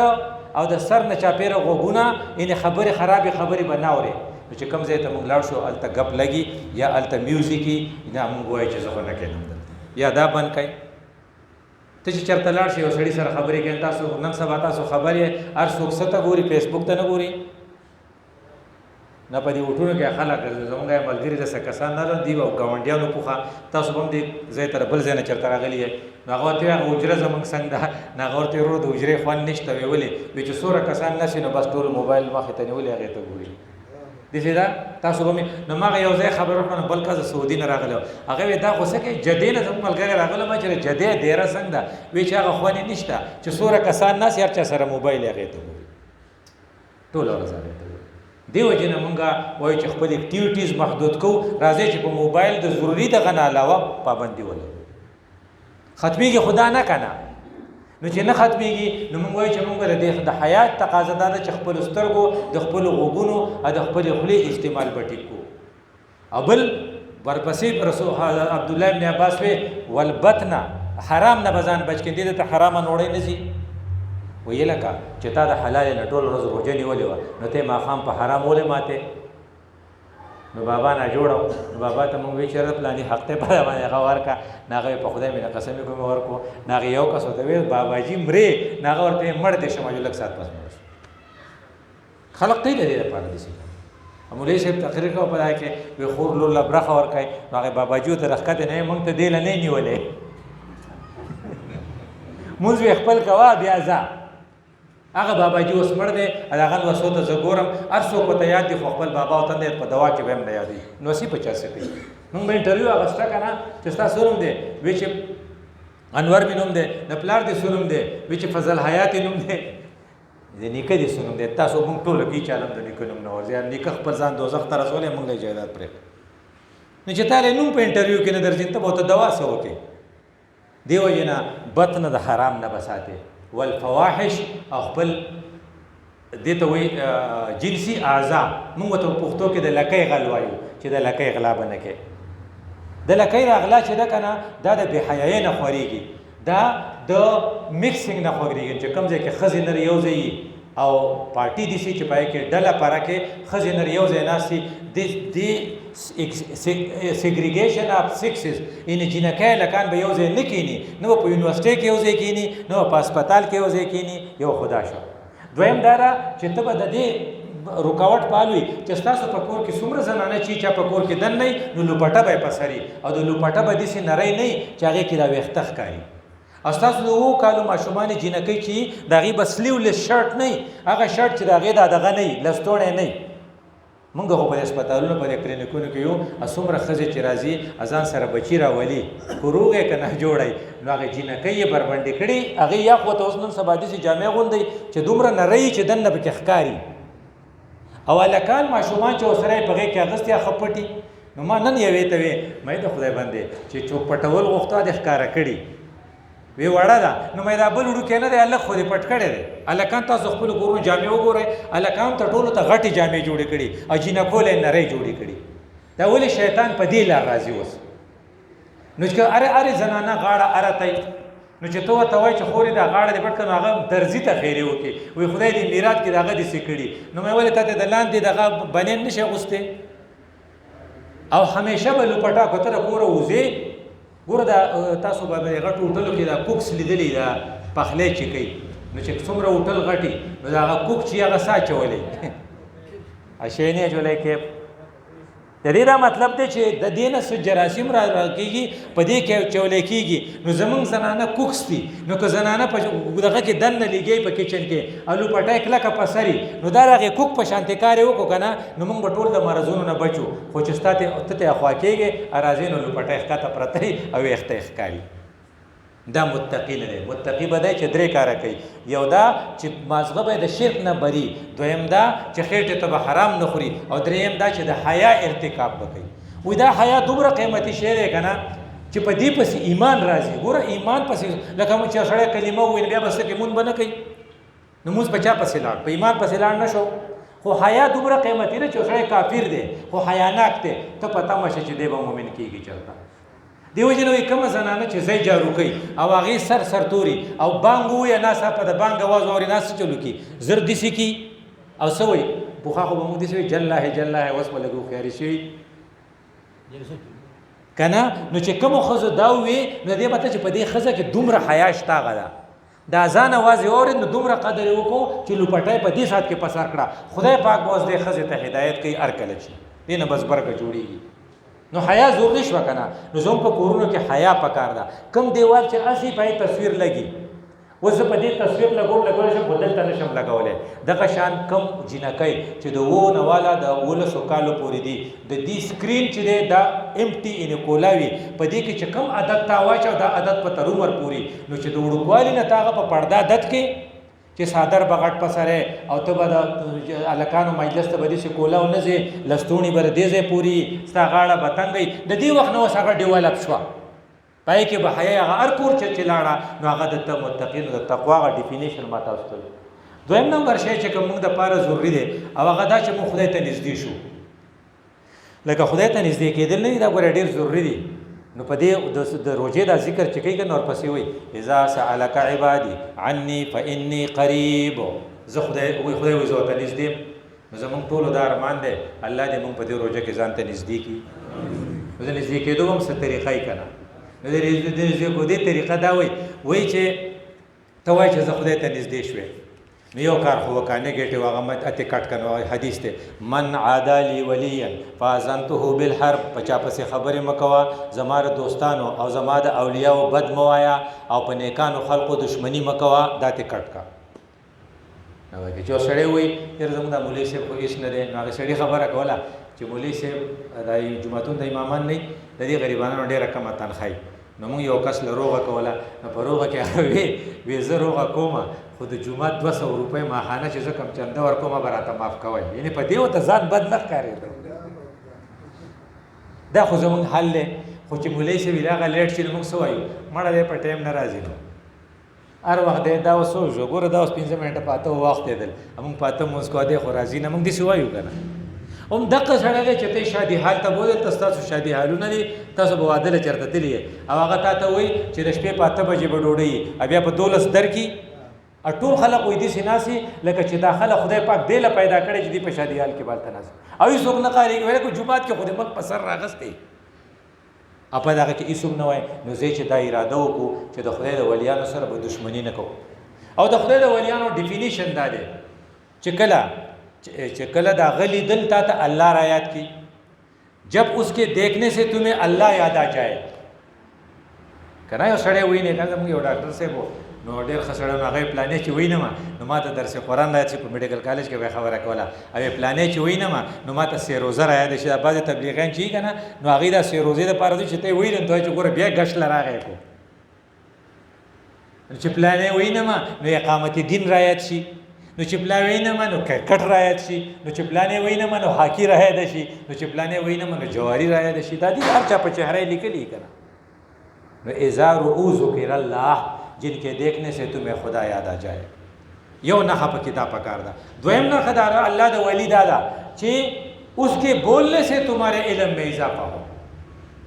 S1: او د سر نه چاپېره غوږونه یعنې خبرې خرابې خبرې به نه اورې. نو چې کوم ځای ته موږ لاړ شو هلته ګپ لګي یا هلته میوزیک وي نه موږ وایو چې زه خو نه کښېنم دلته یا دا بند کړئ. ته چې چېرته لاړ شي یو سړي سره خبرې کوي تاسو نن سبا تاسو خبر یې هر څوک څه ته ګوري فیسبوک ته نه ګوري نه په دې وټونو کې خلک زموږ ملګري داسې کسان نه دي او ګاونډیانو پوښه تاسو به هم دې ځای ته بل ځای نه چېرته راغلي یې نو هغه ورته هغه حجره زموږ څنګه ده نو هغه ورته ورور د حجرې خوند نشته ویې ولې وایي چې څومره کسان نه شي نو بس ټول موبایل مخې ته نیولي هغې ته ګوري داسې دا تاسو به مې نو ما هغه یو ځای خبر وکړه بل کس سعودي نه راغلی هغه وایي دا خو څه کوي جدې نه زموږ ملګری راغلی ما چې جدې ډېره څنګه ده وایي چې هغه خوانې نشته چې څومره کسان ناست هر چا سره موبایل هغې ته ګوري ټوله ورځ هغې ته ګوري دې وجې نه مونږ وایو چې خپل اکټیویټیز محدود کوو راځئ چې په موبایل د ضروري دغه نه علاوه پابندي ولرو ختمیږي خدا نه که نه نو چې نه ختمیږي نو موږ وایو چې موږ د حیات تقاضا دا ده چې خپلو سترګو د خپلو غوږونو او د خپلې خولې استعمال به ټیک کړو او بل ورپسې رسول عبدالله ابن عباس وی والبطنه حرام نه به ځان بچ کړي دې ته حرامه نوړی نه ځي ویې لکه چې تا د حلال نه ټول ورځ روژه نیولې وه نو ته ماښام په حرام ولې ماتې نو بابا نه جوړو نو بابا ته مونږ وی چې پلاني حق ته په باندې هغه ورکړه نو هغه په خدای مې قسم کوم ورکو نو هغه یو کس ورته ویل باباجي مرې نو هغه ورته مړ دی شم یو لږ ساعت پس مړ شو خلق کوي د دې لپاره داسې مولوي صاحب تقریر کوه په دغه کې وی خور لور له برخه ورکوي نو هغې باباجي ورته راښکته نه مونږ ته دې له نه نیولې مونځ وی خپل کوه بیا ځه هغه باباجي اوس مړ دی هغه لوسو ته زه ګورم هر څوک ورته یاد دي خو خپل بابا ورته دی په دوا کې به هم نه یادوي نو هسې په چا څه کوي مونږ به انټرویو اخیسته که نه چې ستا څه نوم دی وایي چې انور مې نوم دی د پلار دې څه نوم دی وایي چې فضل حیات نوم دی د نیکه دې څه نوم دی تاسو مونږ ټوله کې چالم د نیکه نوم نه ورځي نیکه خپل ځان دوزخ ته رسولی مونږ له جایداد پرېږدو نو چې تا له نوم په انټرویو کې نه درځي ته به ورته دوا څه وکړې دې وجې نه بطنه د حرام نه به ساتې والفواحش او خپل دې ته وایي جنسي اعضا موږ ورته په پښتو کې د لکۍ غل وایو چې د لکۍ غلا به نه کوې د لکۍ راغلا چې ده که نه دا د بېحیایۍ نه خورېږي دا د میکسینګ نه خورېږي چې کوم ځای کې ښځې نر یو ځای او پارټي داسې چې په هغې کې ډله پاره کې ښځې نر یو ځای ناستې سیګریګیشن اف سیکسز یعنې جینکۍ لکان به یو ځای نه کښېني نه به په یونیورسټۍ کې یو ځای کښېني نه به په هسپتال کې یو ځای کښېني یو خدا شو دویم دا ده چې ته به د دې رکاوټ پالوي چې ستاسو په کور کې څومره زنانه چې چا په کور کې دن نه نو لوپټه به یې په سر او د لوپټه به داسې نری نه چې هغې کې دا ویښته ښکاري او ستاسو د 7 کالو ماشومانې جینکۍ چې د هغې به سلیولس شرټ نه وي هغه شرټ چې د هغې دا دغه نه وي لستوڼی نه وي مونږ خو په هسپتالونو په کلینیکونو کې یو څومره ښځې چې راځي ځان سره بچي راولي خو روغ یې که نه جوړی نو هغې جینکۍ یې بربنډې کړي هغې یا خو ته اوس نن سبا داسې جامې غوندئ چې دومره نری چې دننه پکې ښکاري او هلکان ماشومان چې ورسره یې په هغې کې اغوستي هغه پټي نو ما نن یوې ته وې مې د خدای بندې چې څوک پټول غوښته دې ښکاره کړي وی وړه ده نو مې دا بل وړوکی نه دی هلک خو دې پټ کړی دی هلکان تاسو خپلو کورونو جامې وګورئ هلکان ته ټولو ته غټې جامې جوړې کړي او جینکو له یې نرۍ جوړې کړي دا ولې شیطان په دې لار راځي اوس نو چې هرې زنانه غاړه ارتئ نو چې ته ورته وایې چې خورې دا غاړه دې پټ کړه نو هغه درزي ته خیرې وکړي وایي خدای دې میرات کې د هغه داسې کړي نو مې ولې تا ته د لاندې دغه بنین نه شي اغوستی او همیشه به لوپټه که ته د کوره وځې ګوره دا تاسو به د غټو هوټلو کې دا کوکس لیدلی دا پخلی چې کوي نو چې څومره هوټل غټي نو د هغه کوک چې هغه سا چولی شی نه اچولی کیف د دې دا مطلب دی چې د دې نه څه جراثیم را کېږي په دې کې چولی کېږي نو زمونږ زنانه کوکس دي نو که زنانه په دغه کې دننه لګي په کچن کې او لوپټی کلکه په سري نو دا د هغې کوک په شانتې کار یې وکړو که نه نو موږ به ټول د مرضونو نه بچو خو چې ستا ته ته خوا کېږې راځې نو لوپټی ښکته پرته وي او ویښته یې ښکاري دا متقی نه دی متقی به دی چې 3 کاره کوي یو دا چې مازغه به د شرک نه بري دویم دا چې خېټې ته به حرام نه خوري او دریم دا چې د حیا ارتکاب به کوي وایي دا حیا دومره قیمتي شی دی که نه چې په دې پسې ایمان راځي ګوره ایمان پسې لکه موږ چې سړی کلمه وویل بیا به څه کوي مونځ به نه کوي نو مونځ په چا پسې لاړ په ایمان پسې لاړ نه شو خو حیا دومره قیمتي ده چې سړی کافر دی خو حیاناک دی ته په تمه شه چې دی به مؤمن کېږي چېرته دې وجې نه وایي کومه زنانه چې ځای جارو کوي او هغې سر توري او بانګ ووایه ناسا په د بانګ اواز واوري ناس څه چلو کي زر داسې کي او څه وایي پخوا خو به موږ داسې وایي جلله جلله اوس به لږ هوښیاري شوي که نه نو چې کومو ښځو دا ووایي نو دې مطلب چې په دې ښځه کې دومره حیا شته هغه ده د اذان اواز یې واورېد نو دومره قدر یې وکړو چې لوپټی په دې ساعت کې په سر کړه خدای پاک به اوس دې ښځې ته هدایت کوي هر کله چې دې نه بس برګه جوړېږي نو حیا ضروري شوه که نه نو زموږ په کورونو کې حیا پکار ده کوم دیوال چې هسې په تصویر لګي اوس زه په دې تصویر لګولی شم خو دلته نه شم لګولی. دغه شان کم جینکۍ چې د 7 نه والا د 18 کالو پورې دي د دې سکرین چې دی دا امټي انیکولا وي په دې کې چې کم عدد تا واچو دا عدد په تر عمر پورې نو چې د وړوکوالي نه تا هغه په پرده عدد کې چې صادر به غټ په سره او ته به د هلکانو مجلس ته به داسې کولا ونه ځې لستوڼي به د دې ځای پورې ستا غاړه به تنګی د دې وخت نه اوس هغه ډیولپ شوه پای کې به حیا هغه هر کور چې لاړه نو هغه د متقینو د تقوا هغه ډیفینیشن ما تاسو ته دویم نمبر شی چې کوم موږ دپاره ضروري دی او هغه دا چې موږ خدای ته نږدې شو. لکه خدای ته نږدې کېدل نه دي دا ګوره ډېر ضروري دي. نو په دې د روژې دا ذکر چې کوي که نه ورپسې وایي اذا سألک عبادي عني فإني قریب. زه خدای وایي زه ورته نږدې یم. نو زموږ ټولو دا ارمان دی الله دې موږ په دې روژه کې ځان ته نږدې کړي. نو د نږدې کېدو هم څه طریقه یې که نه نو د نږدې کېدو طریقه دا وایي چې ته وایي چې زه خدای ته نږدې شوې نو یو کار خو وکړه نګیټیو هغه اتې کټ کنه حدیث دی من عادا لی ولیا فاذنته بالحرب په چا پسې خبرې مه کوه زما د دوستانو او زما د اولیاو بد مه وایه او په نیکانو خلقو دشمني مه کوه دا تې کټ کا. چې یو سړی وایي یاره زموږ دا مولوي صاحب خو هېڅ نه دی نو هغه سړي خبره کوله چې مولوي صاحب دا جوماتون د امامان نه د دې غریبانو ډېره کمه تنخواه نو موږ یو کس له روغه کوله نو په روغه کې هغه وی زه روغه کومه خو د جومات 200 روپۍ ماهانه چې زه کم چنده ورکومه به راته معاف کوئ یعنې په دې ورته ځان بد نه ښکارېده. دا خو زموږ حل دی خو چې مولوي صاحب ویل هغه لیټ شي نو موږ څه وایو مړه دی په ټایم نه راځي نو هر وخت دی دا اوس وشو ګوره دا اوس 15 منټه په 8 وخت دی موږ په 8 مونځ کوو دی خو راځي نه موږ داسې وایو که نه هم دقه سړی دی چې ته شادي حال ته بولې ته ستاسو شادي حالونه دي تاسو به واده له چېرته تللي یې او هغه تا ته وایي چې د شپې په 8 بجې به ډوډۍ او بیا په 12 درکړي ټول خلک وایي داسې ناستې لکه چې دا خلک خدای پاک دې له پیدا کړی چې دوی په شادي حال کې بالته ناست او هېڅوک نه قارېږي ویل کو جومات کې خو د ملک په سر راغستی او په دغه کې هېڅوک نه وایي نو زه چې دا اراده وکړو چې د خدای د ولیانو سره به دشمني نه کوو. او د خدای د ولیانو ډیفینیشن دا دی چې کله دا غلی دل تا ته اللہ را یاد کی جب اس کے دیکھنے سے تمہیں اللہ یاد آ جائے کنه یو سړی وایي نه زموږ یو ډاکټر صاحب نو ډېر ښه سړی نو هغه یې پلانې چې وایي نه ما نو ما ته درس قرآن را یاد شي په میډیکل کالج کې به یې خبره کوله او یې پلانې چې وایي نه ما نو ما ته سیروزه را یاد شي دا بعضې تبلیغیان چې وي که نه نو هغوی دا سیروزې دپاره دی چې ته یې وایي نو ته وایي چې ګوره بیا ګشت له راغی کو چې پلانې وایي نه ما نو اقامت دین را یاد شي نو چې پلا وایي نه ما نو کرکټ را یاد شي نو چې پلانې وایي نه ما نو هاکي را یاد شي نو چې پلانې وایي نه ما نو جواري را یاد شي دا دي هر چا په چهره یې لیکلي که نه نو اذا رؤوا ذکر الله جن کے دیکھنے سے تمہیں خدا یاد آ جائے یو نښه پکې دا پکار ده. دویم نښه دا الله د ولی دا ده چې اس کے بولنے سے تمہارے علم میں اضافہ ہو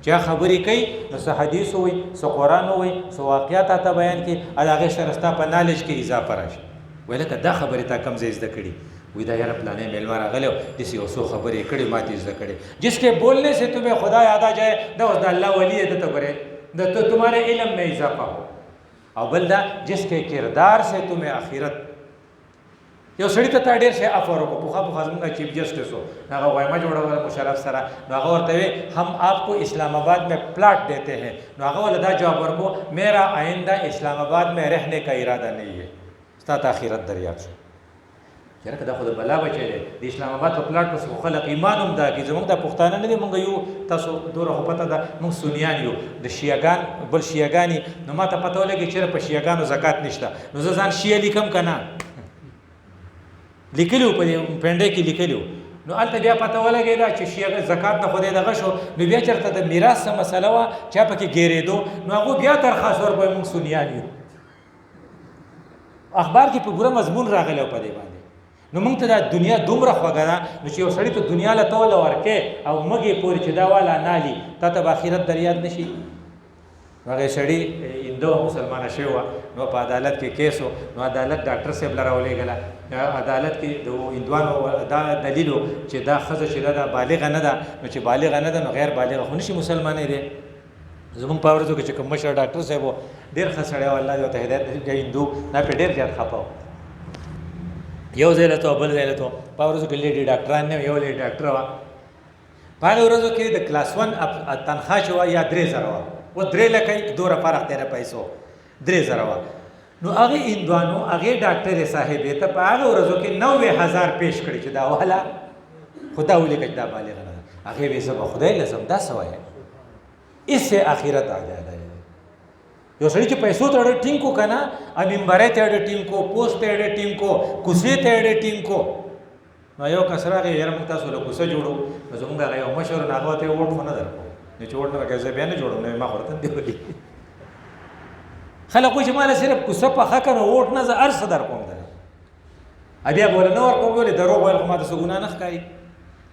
S1: چې خبرې کوي نو څه حدیث وایي څه قرآن وایي څه واقعات ته بیان کړي د هغې سره ستا په نالج کې اضافه راشي وایي لکه دا خبرې تا کم ځای زده کړي وایي دا یاره پلانې میلمه راغلی و داسې یو څو خبرې یې کړې ما ته زده کړې جس کے بولنے سے تمہیں خدا یاد آ جائے دا اوس د الله ولی دی ته ګورې د تمہارے علم میں اضافہ ہو او بل دا جس کے کردار سے تمہیں آخرت یو سړي ته تا ډېر شی افر وکړو پخوا زموږ چیف جسټس و هغه وایمه جوړوله مشرف سره نو هغه ورته وی هم آپ کو اسلام آباد میں پلاٹ دیتے ہیں نو هغه ول دا جواب ورکړو میرا آئندہ اسلام آباد میں رہنے کا ارادہ نہیں ہے ستا ته آخرت دریاب شو یاره که دا خو د بلا بچی دی د اسلام آباد په پلاټ پسې خو خلک ایمان هم دا کوي زموږ دا پښتانه نه دي موږ یو تاسو دوره خو پته ده موږ سنیان یو د شیعګان بل شیعګانې نو ما ته پته ولګي چېرې په شیعګانو زکات نشته نو زه ځان شیعه لیکم که نه لیکلي وو په دې پنډۍ کې لیکلي وو نو هلته بیا پته ولګېده چې شیعه زکات نه خو دی دغه شو نو بیا چېرته د میراث څه مسله وه چا پکې ګیرېدو نو هغو بیا درخواست ورکوی موږ سنیان یو اخبار کې په پوره مضمون راغلی و په دې باندې نو موږ ته دا دنیا دومره خوږه ده نو چې یو سړي ته دنیا له ته وله ورکې او مږې پورې چې دا والا نالي تا ته به آخرت در یاد نه شي نو هغې سړي هندو مسلمانه شوې وه نو په عدالت کې کیس و نو عدالت ډاکټر صاحب له راولېږله عدالت کې د هندوانو دا دلیل و چې دا ښځه چې ده دا بالغه نه ده نو چې بالغه نه ده نو غیر بالغه خو نشي مسلمانۍ دی زموږ په ورځو کې چې کوم مشر ډاکټر صاحب و ډېر ښه سړی و الله دې ورته هدایت هندو دا پرې ډېر زیات خفه و یو ځای لته بل ځای لته په ورځو کې لیډي ډاکټران نه یو لیډي ډاکټر وه په هغې ورځو کې د کلاس 1 تنخوا چې وه یا 3000 وه و 3 لکه دوره فرق دی د پیسو 3000 وه نو هغه هندوانو هغه ډاکټر صاحب ته په هغه ورځو کې 90,000 پیش کړي چې دا والا خدا ولې کړه دا بالغ نه هغه به سبا خدای لازم دا سوای اس سے آخرت آ جائے یو سړی چې پیسو ته اډیټینګ کو کنه ا منبره ته اډیټینګ کو پوسټ ته اډیټینګ کو کوسه ته اډیټینګ کو نو یو کسرغه یې موږ تاسو له کوسه جوړو زموږ هغه یو مشهور ناغه ته ووټ نه درکو نه چې ووټ نه راکې بیان جوړو نه ما ورته دی ولی خلکو چې مال صرف کوسه په حق نه ووټ نه زه ارس در کوم ده بیا بوله نور کوم ولې دروغ ویل کومه د سګونه نه ښکاري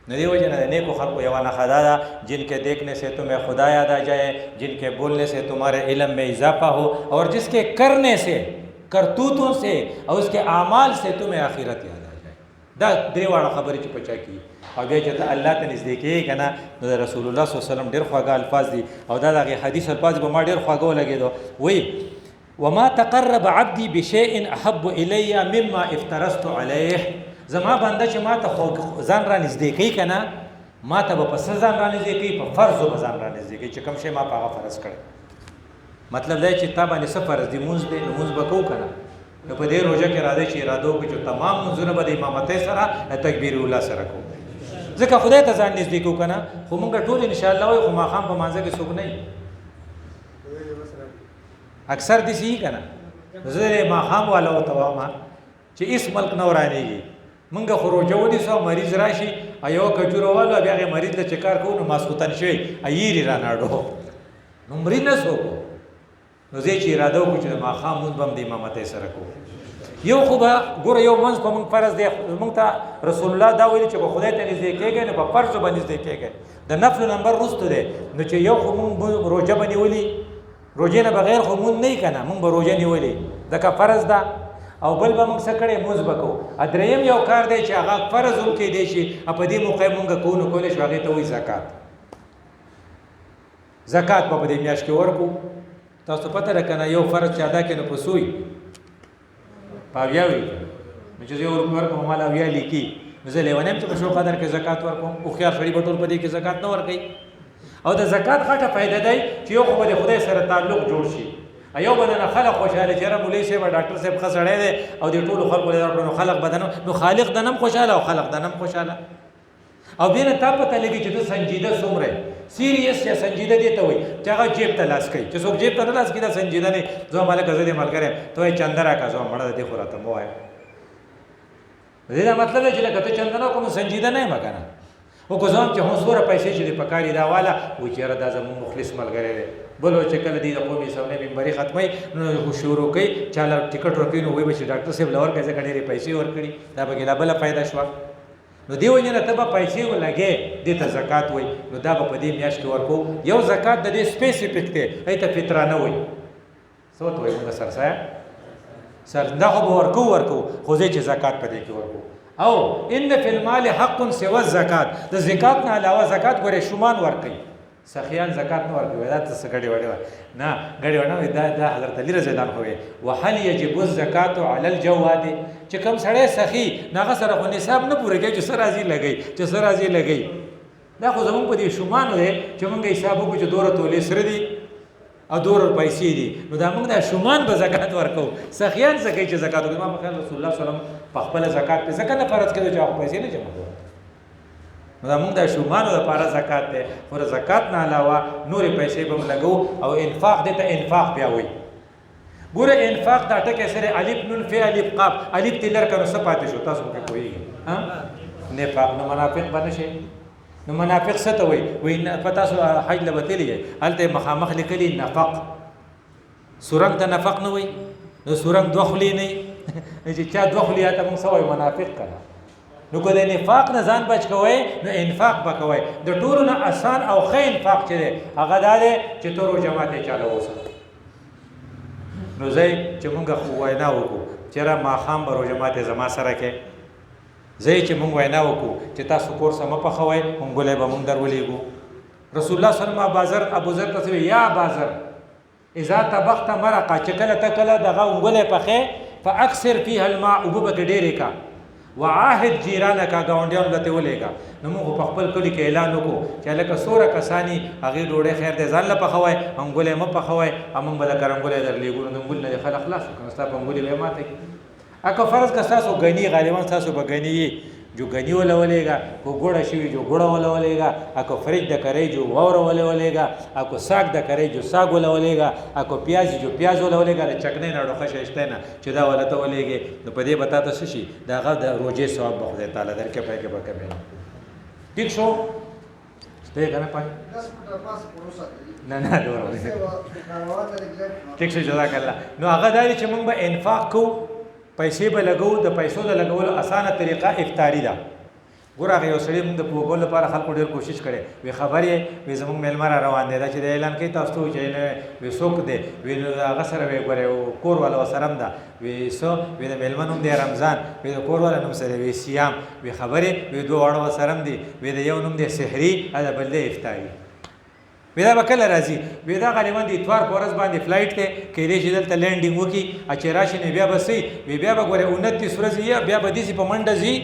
S1: نه دی وجه نه نیکو خلقو یو نه خدا دا جن کے دیکھنے سے تمہیں خدا یاد آ جائے جن کے بولنے سے تمہارے علم میں اضافہ ہو اور جس کے کرنے سے کرتوتوں سے اور اس کے اعمال سے تمہیں آخرت یاد آ جائے دا درې واړه خبرې چې پچا کی او بیا چې الله ته نږدې کېږي که نه نو د رسول الله صلی الله علیه وسلم ډېر خواږه الفاظ دي او دا د هغې حدیث الفاظ به ما ډېر خواږه ولګېدو وایي وما تقرب عبدي بشيء احب الي مما افترضت عليه زما بنده چې ما ته ځان را نږدې کوي که نه ما ته به په څه ځان را نږدې کوي په فرضو به ځان را نږدې کوي چې کوم شی ما په هغه فرض کړی مطلب دا چې تا باندې څه فرض دي لمونځ دی لمونځ به کوو که نه نو په دې روژه کې راځئ چې اراده وکړو چې تمام لمونځونه به د امامتۍ سره تکبیر الله سره کوو ځکه خدای ته ځان نږدې کوو که نه خو موږ ټول انشاءالله وایو خو ماښام په مانځه کې څوک نه اکثر داسې وي که نه زه د ماښام والا ورته وایم چې هېڅ ملک نه ورانېږي مونږ خو روژه ونیسو مریض راشي یو کجوره والو بیا هغې مریض له چې کار کوو نو ماسخوتن شوی ایرې راناړو نو مري نه څوک نو زه چې اراده وکړو چې د ماښام مونځ به هم د امامتۍ سره کوو یو خو به ګوره یو منځ په مونږ فرض دی مونږ ته رسول الله دا ویلي چې به خدای ته نږدې کېږئ نو په فرضو به نږدې کېږئ د نفلو نمبر وروسته دی نو چې یو خو مونږ روژه به نیولي روژې نه بغیر خو مونځ نه وي که نه مونږ به روژه نیولې ځکه فرض ده او بل به موږ څه کړی مونځ به کوو دریم یو کار دی چې هغه فرض هم کیدی شي په دې موقع مونږ کوو نو کولی شو هغې ته وایي زکات به په دې میاشت کې ورکړو تاسو پته ده که نه یو فرض چې ادا کړي نو په څو وي په اویا وي نو چې زه یو روپۍ ورکړم مال اویا لیکي نو زه لیونی یم چې په شو قدر کې زکات ورکړم هوښیار سړي به ټول په دې کې زکات نه ورکوي او د زکات غټه فایده دی چې یو خو به د خدای سره تعلق جوړ شي ایو بدن خلق خوشاله چې را مولوی صاحب ډاکټر صاحب ښه سړی دی او د ټولو خلکو له خلق بدن نو خالق دنم خوشاله او خلق دنم خوشاله او بیا ته پته لګي چې ته سنجیده څومره سیریس یا سنجیده دی ته وایي چې هغه جیب ته لاس کوي چې څوک جیب ته نه لاس کوي دا سنجیده نه زه مالک زه دې ملګری ته وایي چنده راکړه زه مړه د دې خو راته مه وایه دې دا مطلب دی چې لکه ته چنده نه کوم سنجیده نه یم که نه او که زه هم چې هوڅوره پیسې چې دې پکار دي دا واله وایي چې یاره دا زموږ مخلص ملګری دی بلو چې کله دې د قومي صاحب منبري ختموي نو شروع کوي چاله ټیکټ ورکوي نو وایي به چې ډاکټر صاحب له ورکړی ځکه ډېرې پیسې ورکړي دا به ګیله بله فایده شوه نو دې وجې نه ته به پیسې ولګې دې ته زکات وایي نو دا به په دې میاشت کې ورکو یو زکات د دې سپیسیفیک دی هغې ته فطرانه وایي څه ورته وایي مونږ سرسایه دا خو به ورکو خو ځای چې زکات په دې کې ورکو او ان فی المال حق سوى الزکات د زکات نه علاوه زکات ګورې شومان ورکوي سخیان زکات نه ورکوي دا څه ګډې وډې نه ګډې وډې دا حضرت علی رضی الله عنه وایي وهل یجب الزکات علی الجواد چې کوم سړی سخي نه هغه سره خو نصاب نه پوره کوي چې څه راځي لګوي چې څه راځي لګوي دا خو زموږ په دې شومانو دی چې موږ حساب وکړو چې دوره تولې سره دي او دوره پیسې دي نو دا موږ دا شومان به زکات ورکوو سخیان څه کوي چې زکات وکړي ما په خیال رسول الله صلی الله علیه وسلم په خپله زکات پې ځکه نه فرض کړی چې هغه پیسې نه جمع کوي نو دا موږ د شومانو دپاره زکات دی خو د زکات نه علاوه نورې پیسې به موږ لګوو او انفاق دې ته انفاق بیا وایي ګوره انفاق دا ټکی سره الف نون فی الف قاف الف تی لر کنو څه پاتې شو تاسو پکې پوهېږئ نفاق نو منافق به نه شي نو منافق څه ته وایي په تاسو حج له به تللی یې هلته یې مخامخ لیکلي نفق سورنګ ته نفق نه وایي نو سورنګ دوه خولې نه وي چې چا دوه خولې هلته موږ څه وایو منافق که نه نو که د نفاق نه ځان بچ کوئ نو انفاق به کوئ د ټولو نه اسان او ښه انفاق چې دی هغه دا دی چې ته روژه ماتې چاله وسه نو ځئ چې مونږ خو وینا وکړو چېرې ماښام به روژه ماتې زما سره کې ځئ چې مونږ وینا وکړو چې تاسو کور څه مه پخوئ مونږ به مونږ در ولېږو رسول الله صلی الله علیه وسلم ابوذر ته وایي یا اباذر اذا طبخت مرقه چې کله ته کله دغه اونګلی پخې فاکثر فیها الماء اوبه پکې ډېرې کا وعاهد جیرانک ګاونډیانو له ته ولېږه. نو موږ په خپل کلي کې اعلان وکړو چې هلکه څومره کساني هغې ډوډۍ خیر دی ځان له پخوئ انګولی مه پخوئ موږ به لکه رنګولی درلېږو. نو د انګول نه دې خلک خلاص وکړه نو ستا په انګولې به یې ماته کړي. که فرض که ستاسو ګني غالبا ستاسو به ګني یي جو ګني وله ولېږه کو ګوړه شوي جو ګوړه وله ولېږه اکو فریج د کرۍ جو واوره وله ولېږه اکو ساګ د کرۍ جو ساګ وله ولېږه اکو پیاز جو پیاز وله ولېږه د چکنۍ نه ډوښه شیشتی نه چې دا وله ته ولېږې نو په دې به تا ته څه شي د هغه د روژې ثواب به خدای تعالی درکړي پای کې به کمې نه. ټیک شو شته که نه پای نه نه دوره ټیک شو جزاک الله. نو هغه دا دی چې موږ به انفاق کوو پیسې به لګو. د پیسو د لګولو اسانه طریقه افطاري ده. ګوره هغه یو سړي موږ د پوهولو لپاره خلکو ډېر کوشش کړی وی خبر یې وی زموږ میلمه را روان دی دا چې د اعلان کوي تاسو ته چې وی څوک دی وی هغه سره وی ګورې کور والا ورسره هم ده وی څه وی د میلمه نوم دی رمضان وی د کور والا نوم سره وی سیام وی خبرې وی دوه واړه ورسره هم دي وی د یو نوم دی سحري دا بل دی افطاري. وی دا به کله راځي وی دا غالبا د اتوار په ورځ باندې فلایټ دی کیدای شي دلته لینډینګ وکړي چې راشي نو بیا به څه وی بیا به ګورې 29 ورځې بیا به داسې په منډه ځي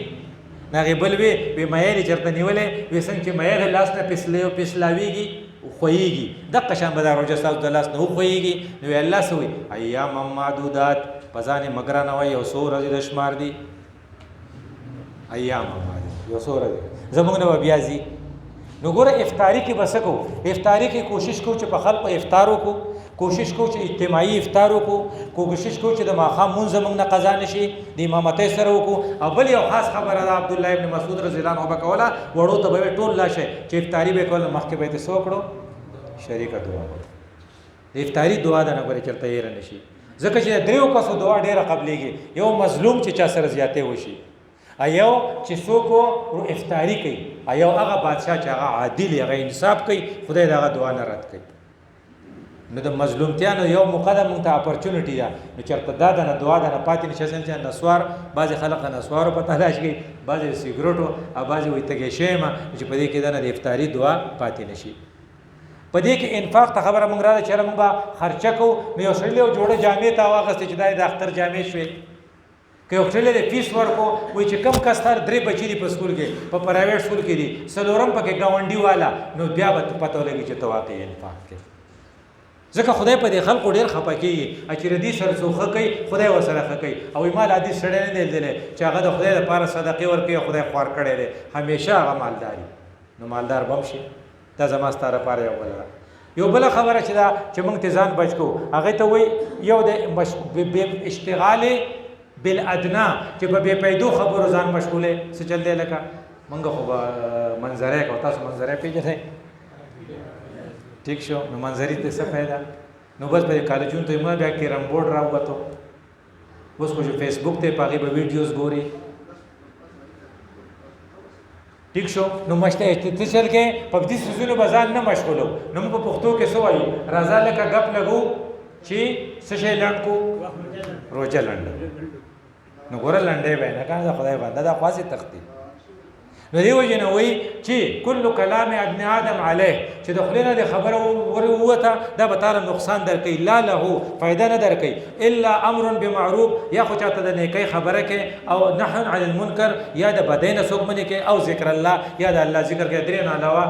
S1: ناغې بل وی میل یې چېرته نیولی وی څنګه چې میل لاس نه پسلاویږي خویږي دقه شان به دا روژه ستاسو د لاس نه وخویږي. نو وی الله څه وایي ایام معدودات په ځان یې مه ګرانوئ یو څو ورځې د شمار دي ایام معدودات یو څو ورځې زموږ نه به بیا ځي. نو ګوره افطاري کې به څه کوو افطاري کې کوشش کوو چې په خلکو افطار وکړو کوشش کوو چې اجتماعي افطار وکړو کوشش کوو چې د ماښام مونځ زموږ نه قضا نه شي د امامتۍ سره وکړو. او بل یو خاص خبره ده عبدالله ابن مسعود رضی الله عنه به کوله وړو ته به یې ټول لاشئ چې افطاري به یې کوله مخکې به یې څه وکړو شریکه دعا وکړو. د افطاري دعا ده نه ګورې چېرته هېره نه شي ځکه چې د دریو کسو دعا ډېره قبلېږي. یو مظلوم چې چا سره زیاتې وشي ایو چې څوک افطاري کوي ایو هغه بادشاه چې هغه عادل هغه انصاف کوي خدای د هغه دعا نه رد کوي. نو د مظلومتیانو یو مقدم موږ ته اپرچونټي ده نو چېرته دا د نه دعا د نه پاتې نشي چې نسوار بعضې خلک د نسوارو په تلاش کوي بعضې د سګرټو او بعضې وایي تږی شوی یم چې په دې کې د نه د افطاري دعا پاتې نشي. په دې کې انفاق ته خبره موږ راغله چېرې موږ به خرچه کوو نو یو سړي یو جوړه جامې ته واخېستې چې دا یې د اختر جامې شوې که یو سړي د فیس ورکړو وایي چې کم کس هر 3 بچي دي په سکول کې په پرایویټ سکول کې دي 4 پکې ګاونډي والا نو بیا به پته ولګي چې ته واقعي انفاق کوې. ځکه خدای په دې خلکو ډېر خفه کېږي چې ردي سره څوک ښه کوي خدای ورسره ښه کوي او ما عادي سړی نه دی لیدلی چې هغه د خدای لپاره صدقې ورکوي او خدای خوار کړی دی همیشه هغه مالداري نو مالدار به هم شي. دا زما ستا لپاره یو بله ده. یو بله خبره چې ده چې موږ ته ځان بچ کوو هغې ته وایي یو د اشتغال بالادنا چې په بې پیدو خبرو ځان مشغولې څه چل دی لکه موږ خو به منظری کوو تاسو منظری پېژنئ ټیک شو نو منظري ته څه فایده نو بس په کالجونو ته ما بیا کیرم بورډ راووتو اوس خو چې فیسبوک ته په هغې به ویډیوز ګوري ټیک شو نو مشته ته چل کې په دې څیزونو به ځان نه مشغولو. نو موږ په پښتو کې څه وایو راځه لکه ګپ لګو چې څه شی لنډ کو روژه لنډه نو ګوره لنډۍ به یې نه کنه د خدای بنده دا خاصې تختی. نو دې وجې نه وایي چې کل کلام ابن آدم علیه چې د خولې نه د خبره ووته دا به تاله نقصان درکوي لا له فایده نه درکوي الا امر بمعروف یا خو چاته د نیکۍ خبره کوي او نهی عن المنکر یا د بدۍ نه څوک منې کوي او ذکر الله یا د الله ذکر کوي. درې نه علاوه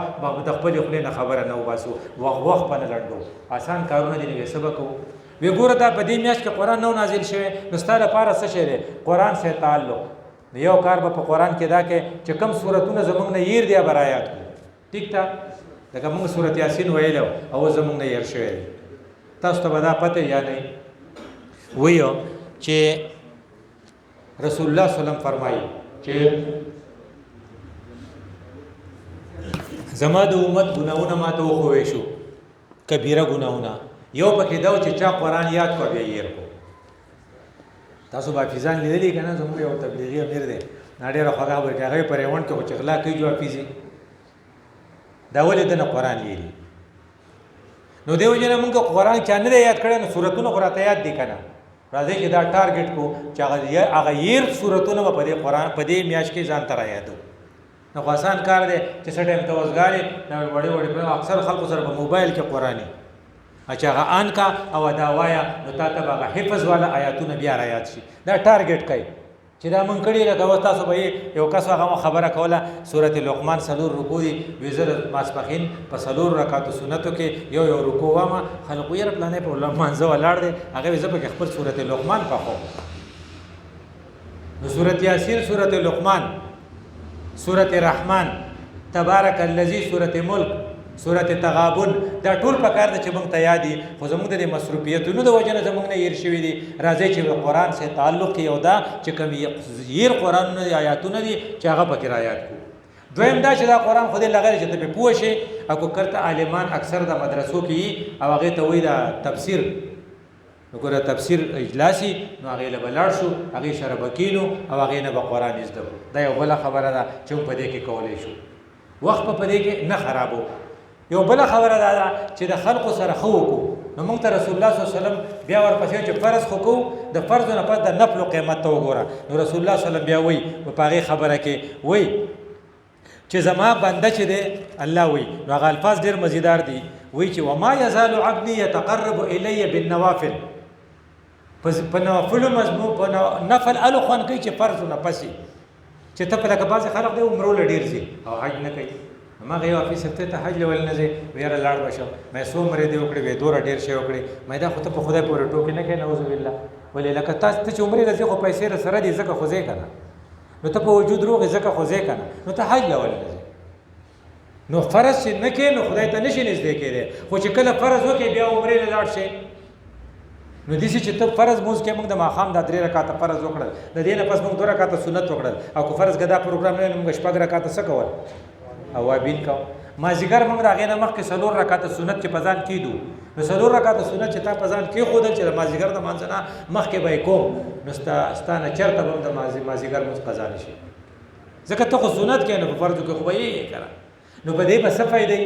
S1: د خپلې خولې نه خبره نه وباسو وخت به نه لنډو آسان کارونه دي نو څه به کوو. وی ګوره دا په دې میاشت کې قرآن نو نازل شوی نو ستا لپاره څه شی دی قرآن سره تعلق یو کار به په قرآن کې دا کې چې کم صورتونه زموږ نه هیر دی به رایات کړو ټیک ده لکه موږ صورت یاسین ویلی او زموږ نه هیر شوی دی تاسو ته به دا پته یا نه ویو چې رسول الله صلی الله علیه وسلم فرمایي چې زما د امت ګناهونه ماته وښوی شو کبیره ګناهونه یو پکې دا چې چا قرآن یاد کړ بیا هیر کو. تاسو به حافظان لیدلي که نه زموږ یو تبلیغي امیر دی دا ډېره خوږه خبره کوي هغه په ریوند کې خو چې غلا کوي جو حافظي دا ولې ده نه قرآن هیري نو دې وجې نه مونږ قرآن چا نه دی یاد کړی نو صورتونه خو راته یاد دي که نه راځئ چې دا ټارګېټ کړو چې هغه هیر صورتونه به په دې قرآن په دې میاشت کې ځان ته رایادو. نو خو آسان کار دی چې څه ټایم ته وزګارې وړې وړې اکثر خلکو سره په موبایل کې قرآن چې هغه آن کا او دا وایه نو تا ته به هغه حفظ والا آیاتونه بیا رایاد شي. دا ټارګېټ کوي چې دا مونږ کړي لکه اوس تاسو به یو کس هغه خبره کوله سورت لقمان 4 رکوع دي وزر ماسپخین په 4 رکعاتو سنتو کې یو رکوع وامه خلکو یې پلانې په لمانځه ولاړ دی هغه زه په خپل سورت لقمان پخو نو سورت یاسین سورت لقمان سورت رحمان تبارک الذی سورت ملک سورت تغابن دا ټول په کار د چې موږ ته یادي خو زموږ د مصروفیتونو د وجه نه زموږ نه هیر شوي دي راځي چې قرآن سره تعلق یو دا چې کوم یې قرآن نه آیاتونه دي چې هغه پکې رایات کو دویم دا چې دا قرآن خو دې لغړي چې ته په پوه شي او کرته عالمان اکثر د مدرسو کې او هغه ته وایي دا تفسیر نو ګوره تفسیر اجلاسي نو هغه له بلار شو هغه شربکینو او هغه نه به قرآن زده دا یو بل خبره ده چې په دې کې کولای شو وخت په دې کې نه خرابو یو بل خبره ده چې د خلقو سره خو کو نو موږ ته رسول الله صلی الله علیه وسلم بیا ورپسې چې فرض خو کو د فرض نه پس د نفل قیمت ته وګوره نو رسول الله صلی الله علیه وسلم بیا وایي په هغه خبره کې وایي چې زما بنده چې دی الله وایي نو هغه الفاظ ډېر مزیدار دي وایي چې وما یزال عبدي يتقرب الی بالنوافل په نوافلو مضمون په نفل الو خوان کوي چې فرض نه پسې چې ته په لکه بعضې خلق دی عمرو له ډېر ځي او حج نه کوي ما یو افیس ته ته حج لول نه ځي ویره لاړ بشم مې څو مرې دی وکړې وې دوره ډېر شی وکړې مې دا خو ته په خدای پورې ټوکې نه کوې نعوذ بالله ولې لکه تاسو ته چې عمرې له ځي خو پیسې سره دي ځکه خو ځې که نه نو ته په وجود روغې ځکه خو ځې که نه نو ته حج لول نه ځي نو فرض چې نه کوې نو خدای ته نشي نږدې کېدی خو چې کله فرض وکړې بیا عمرې له لاړ شي نو داسې چې ته فرض مونځ کې موږ د ماښام دا 3 رکعاته فرض وکړل د دې نه پس موږ 2 رکعاته سنت وکړل او که فرض ګدا پروګرام نه موږ 4 رکعاته څه کول اوابین کو مازیګر موږ راغې نه مخکې 4 رکعاته سنت چې پزان کیدو نو 4 رکعاته سنت چې تا پزان کې خودل چې مازیګر د مانځ نه مخکې به کوم نو ستانه چرته هم د مازیګر موږ قضا نشي ځکه ته خو سنت کې نه په فرض کې خو به یې کړه نو په دې به څه فائدې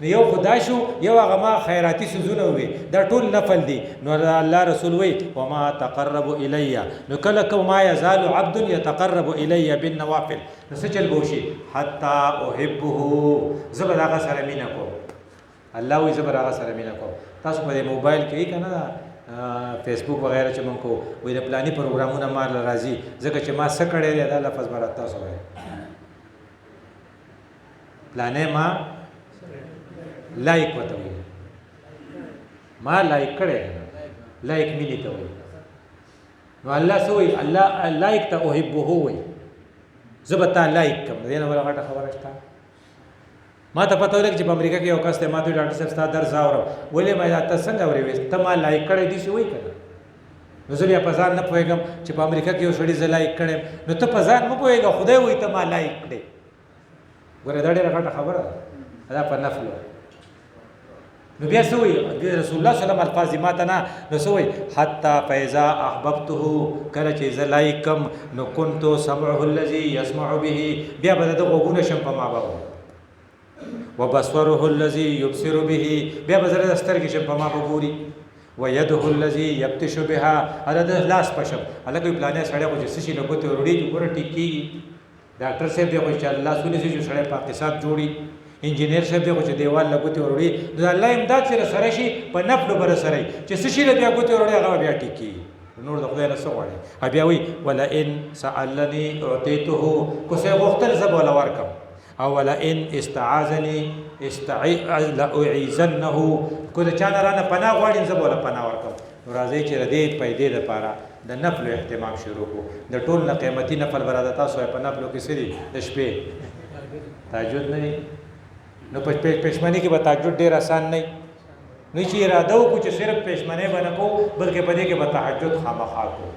S1: یو خدا شو یو هغه ما خیراتي سوزونه وي دا ټول نفل دي نو الله رسول وي وما تقرب الي نو کله ما يزال عبد يتقرب الي بالنوافل نو څه چل بوشي حتا احبه زبر هغه سره مینا کو الله وي زبر هغه سره مینا کو تاسو په موبایل کې کنه فیسبوک وغیرہ چې مونږ کو وي د پلاني پروګرامونه مال راځي ځکه چې ما څه کړی دی دا لفظ مراد تاسو وایي پلانې ما لایک وته وي ما لایک کړی لایک مینې ته وي نو الله سوې الله لایک ته احبه وي زبتا لایک کوم دې نه ولا غټه خبره شته ما ته پته ولګ چې په امریکا کې یو کس ته ما ته ډاکټر صاحب ستاسو درس اورم ولې ما تاسو څنګه اورې ته ما لایک کړی دي شي وای کنه نو زه بیا په ځان نه پوهېږم چې په امریکا کې یو سړي زه لایک کړم نو ته په ځان مه پوهېږه خدای وایي ته ما لایک کړې ګوره دا ډېره غټه خبره ده دا په نفل نو بیا څه وایي رسول الله صلی الله علیه وسلم الفاظ ما ته نه نو څه وایي حتی فاذا احببته کله چې زه لایک کم نو كنت سمعه الذي يسمع به بیا به د غوږونه شم په ما به وبصره الذي يبصر به بیا به زه د سترګې شم په ما به ګوري ويده الذي يبطش بها هذا د لاس پشم هلکه پلانې سړی خو چې څه شي له ګوتې وروړي چې ګوره ټیک کېږي ډاکټر صاحب دی خو چې الله سونی چې سړی په اقتصاد جوړي انجینیر صاحب دی خو چې دیوال له ګوتې وروړي د الله امداد سره سره شي په نفلو بره سره چې څه شي له بیا ګوتې وروړي هغه بیا ټیک کېږي نور د خدای نه څه غواړي بیا وایي ولئن سألني اعطيته که څه یې غوښتل زه به وله ورکړم او ولئن استعاذني لأعيذنه که د چا نه رانه پناه غواړي زه به وله پناه ورکړم نو راځئ چې د دې پیدې دپاره د نفلو اهتمام شروع کړو د ټول نه قیمتي نفل به راته تاسو په نفلو کې څه دي د شپې تهجد نه وي نو په پېشمني کې به تهجد ډېر آسان نه وي نو چې اراده وکړو چې صرف پېشمنۍ به نه کوو بلکې په دې کې به تهجد خامخا کوو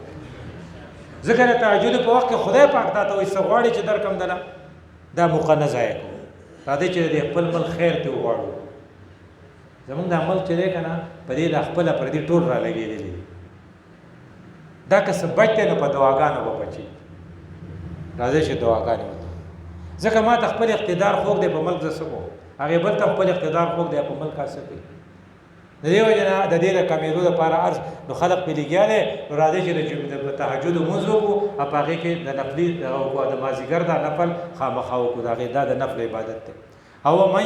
S1: ځکه د تهجد په وخت کې خدای پاک تا ته وایي څه غواړي چې درکړم دله دا موقع نه ضایع کړو راځئ چې د خپل ملک خیر ته وغواړو زمونږ د عمل چې دی که نه په دې د خپله پردي ټول را لګېدلي دا که څه بچ دی نو په دعاګانو به بچي راځئ چې دعاګانې وکړو ځکه ما ته خپل اقتدار خوږ دی په ملک زه څه کوم هغې بل ته خپل اقتدار خوږ دی په ملک څه کوي د دې وجې نه د دې د کمېدو دپاره عرض نو خلق پرې لګیا دی نو راځئ چې د تهجد لمونځ وکړو او په هغې کې د نفلي دغه وکړو د مازدیګر دا نفل خامخا وکړو د هغې دا د نفل عبادت دی او من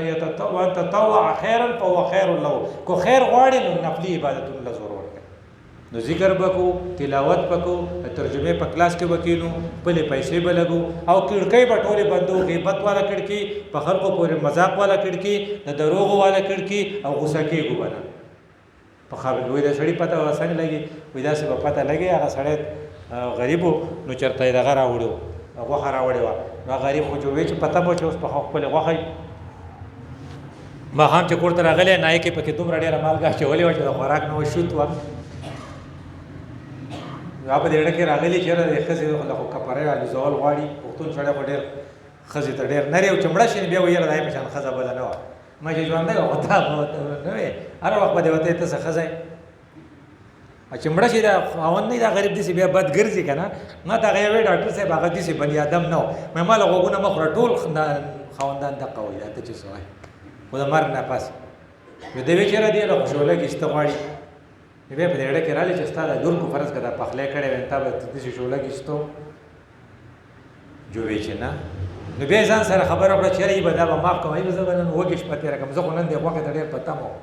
S1: يتطوع خيرا فهو خير له کو خیر غواړي نو نفلي عبادتونه له ضرور کوي نو ذکر بکو تلاوت بکو ترجمه په کلاس کې وکینو بلې پیسې به لګو او کړکۍ به ټولې بندو غیبت والا کړکۍ په خلکو پورې مذاق والا کړکۍ د دروغ والا کړکۍ او غوسه کېږو به نه په خبرې وایي د سړي پته وسنګ لګي وایي داسې به پته لګي هغه سړی غریبو نو چېرته یې دغه راوړو غوښه راوړې وه نو غریب خو جوړوي چې پته مو چې اوس په خپلې غوښه ماښام چې کور ته راغلی نایې کې پکې دومره ډېره مالګه اچولې وه چې د خوراک نه وشوت وه یا په دې اړه کې راغلي چېرې د ښځې خو کپړی الوزول غواړي پښتون سړی خو ډېر ښځې ته ډېر نرې او چې مړه شي بیا ویل دی په شان ښځه بله نه وه ما چې ژوندی وه خو تا نه وې هر وخت به دې ورته ته څه ښځه یې چې مړه شي دا خاوند نه دا غریب داسې بیا بد ګرځي که نه ما ته هغه یوې ډاکټر صاحب هغه داسې بني ادم نه و مې ما له غوږونه مه خوره ټول خاوندان دقه وایي دا ته چې څه وایي خو د مرګ نه پس نو د وې چېرې دی له خوشحاله کېسته غواړي بیا په دې اړه کې راغلی چې ستا د لور کو فرض که دا پخلی کړی وی تا به داسې شوله کېستو جوړې چې نه نو بیا ځان سره خبره وکړه چې یاره به دا به معاف کوم زه به نن وږې شپه تېره کړم زه خو نن دې غوښې ته ډېر په تمه وم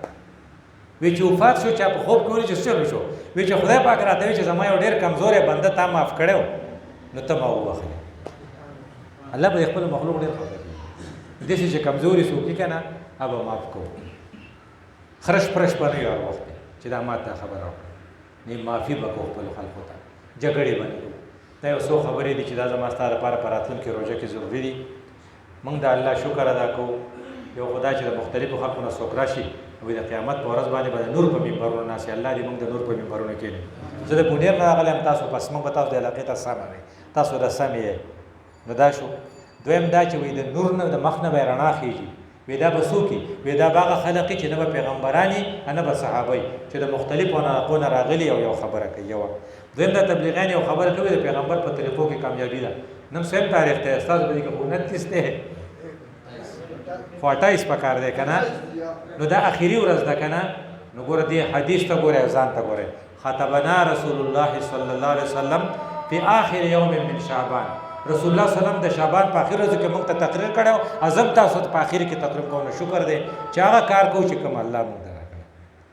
S1: وی چې وفات شو چا په خوب کې ولي چې څه شو وی چې خدای پاک راته وی چې زما یو ډېر کمزوری بنده تا معاف کړی نو ته ما ووهلې الله به د خپل مخلوق ډېر خبر دی داسې چې کمزوري څوک وي که نه هغه به معاف کوو خرش پرش به نه وي هر وخت چې دا ما ته خبره وکړه نه معافي به کوو خپلو خلکو ته جګړې به نه کوو دا یو څو خبرې دي چې دا زما ستا لپاره په راتلونکي روژه کې ضروري دي موږ د الله شکر ادا کوو یو خو دا چې د مختلفو خلکو نه څوک راشي وایي د قیامت په ورځ باندې به د نور په منبرونو ناستې الله دې موږ د نور په منبرونو کښېنوي زه د بونیر نه راغلی یم تاسو پس موږ به تاسو د علاقې ته سمه وي تاسو د سمې یې نو دا شو دویم دا چې وایي د نور نه د مخ نه به یې رڼا خېږي وی دا به څوک وي دا به هغه خلق چې نه به پیغمبران نه به صحابه چې د مختلفو علاقو نه راغلي او یو خبره کوي یوه دویم دا تبلیغیان یو خبره کوي د پیغمبر په طریقو کې کامیابي ده نن سویم تاریخ دی ستاسو په دې کې خو 29 دی خو 28 پکار دی که نه نو دا اخري ورځ ده که نه نو ګوره دې حدیث ته ګورئ او ځان ته ګورئ خطبنا رسول الله صلی الله علیه وسلم فی آخر یوم من شعبان رسول الله صلی الله علیه وسلم د شعبان په اخر ورځ کې موږ ته تقریر کړی ازم تاسو ته په اخر کې تقریر کوو شکر دی چې هغه کار کوو چې کوم الله موږ ته راکړی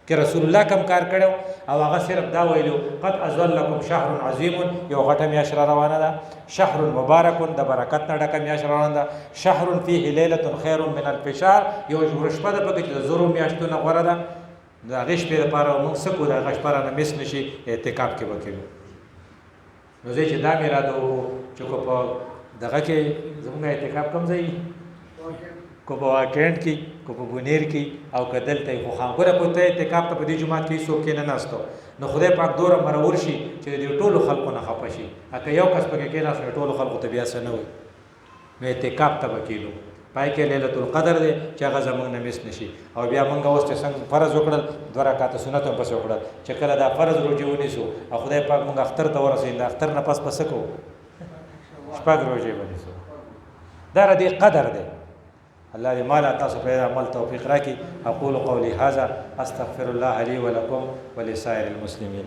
S1: کې رسول الله کوم کار کړی او هغه صرف دا ویلو قد اظلکم شهر عظیم یو غټه میاشت را روانه ده شهر مبارک د برکت نه ډکه میاشت روانه ده شهر فیه لیلة خیر من الف شهر یو شپه ده پکې چې د زرو میاشتو نه غوره ده د هغې شپې دپاره موږ څه کوو د هغه شپه رانه مس نه شي اعتکاف کې به کوو نو زه چې دا مې اراده وکړو چې کو په دغه کې زموږ اعتکاف کوم ځای کو په واکینډ کې کو په بونیر کې او که دلته یې خو ګوره په ته اعتکاف ته په دې جومات کې څوک کېناستو نو خدای پاک دومره مرور شي چې د دې ټولو خلکو نه خفه شي که یو کس پکې کېناست نو ټولو خلکو ته بیا څه نه وي نو اعتکاف ته به کېنو پای کې لیلة القدر دی چې هغه زموږ نه مس نه شي او بیا موږ اوس چې څنګه فرض وکړل 2 رکعاته سنت هم پسې وکړل چې کله دا فرض روژې ونیسو او خدای پاک موږ اختر ته ورسېږو د اختر نه پس به څه کوو 6 روژې به نیسو دا د دې قدر دی الله دې مالا تاسو په عمل توفیق راکړي اقول قولي هذا استغفر الله لي ولكم ولسائر المسلمين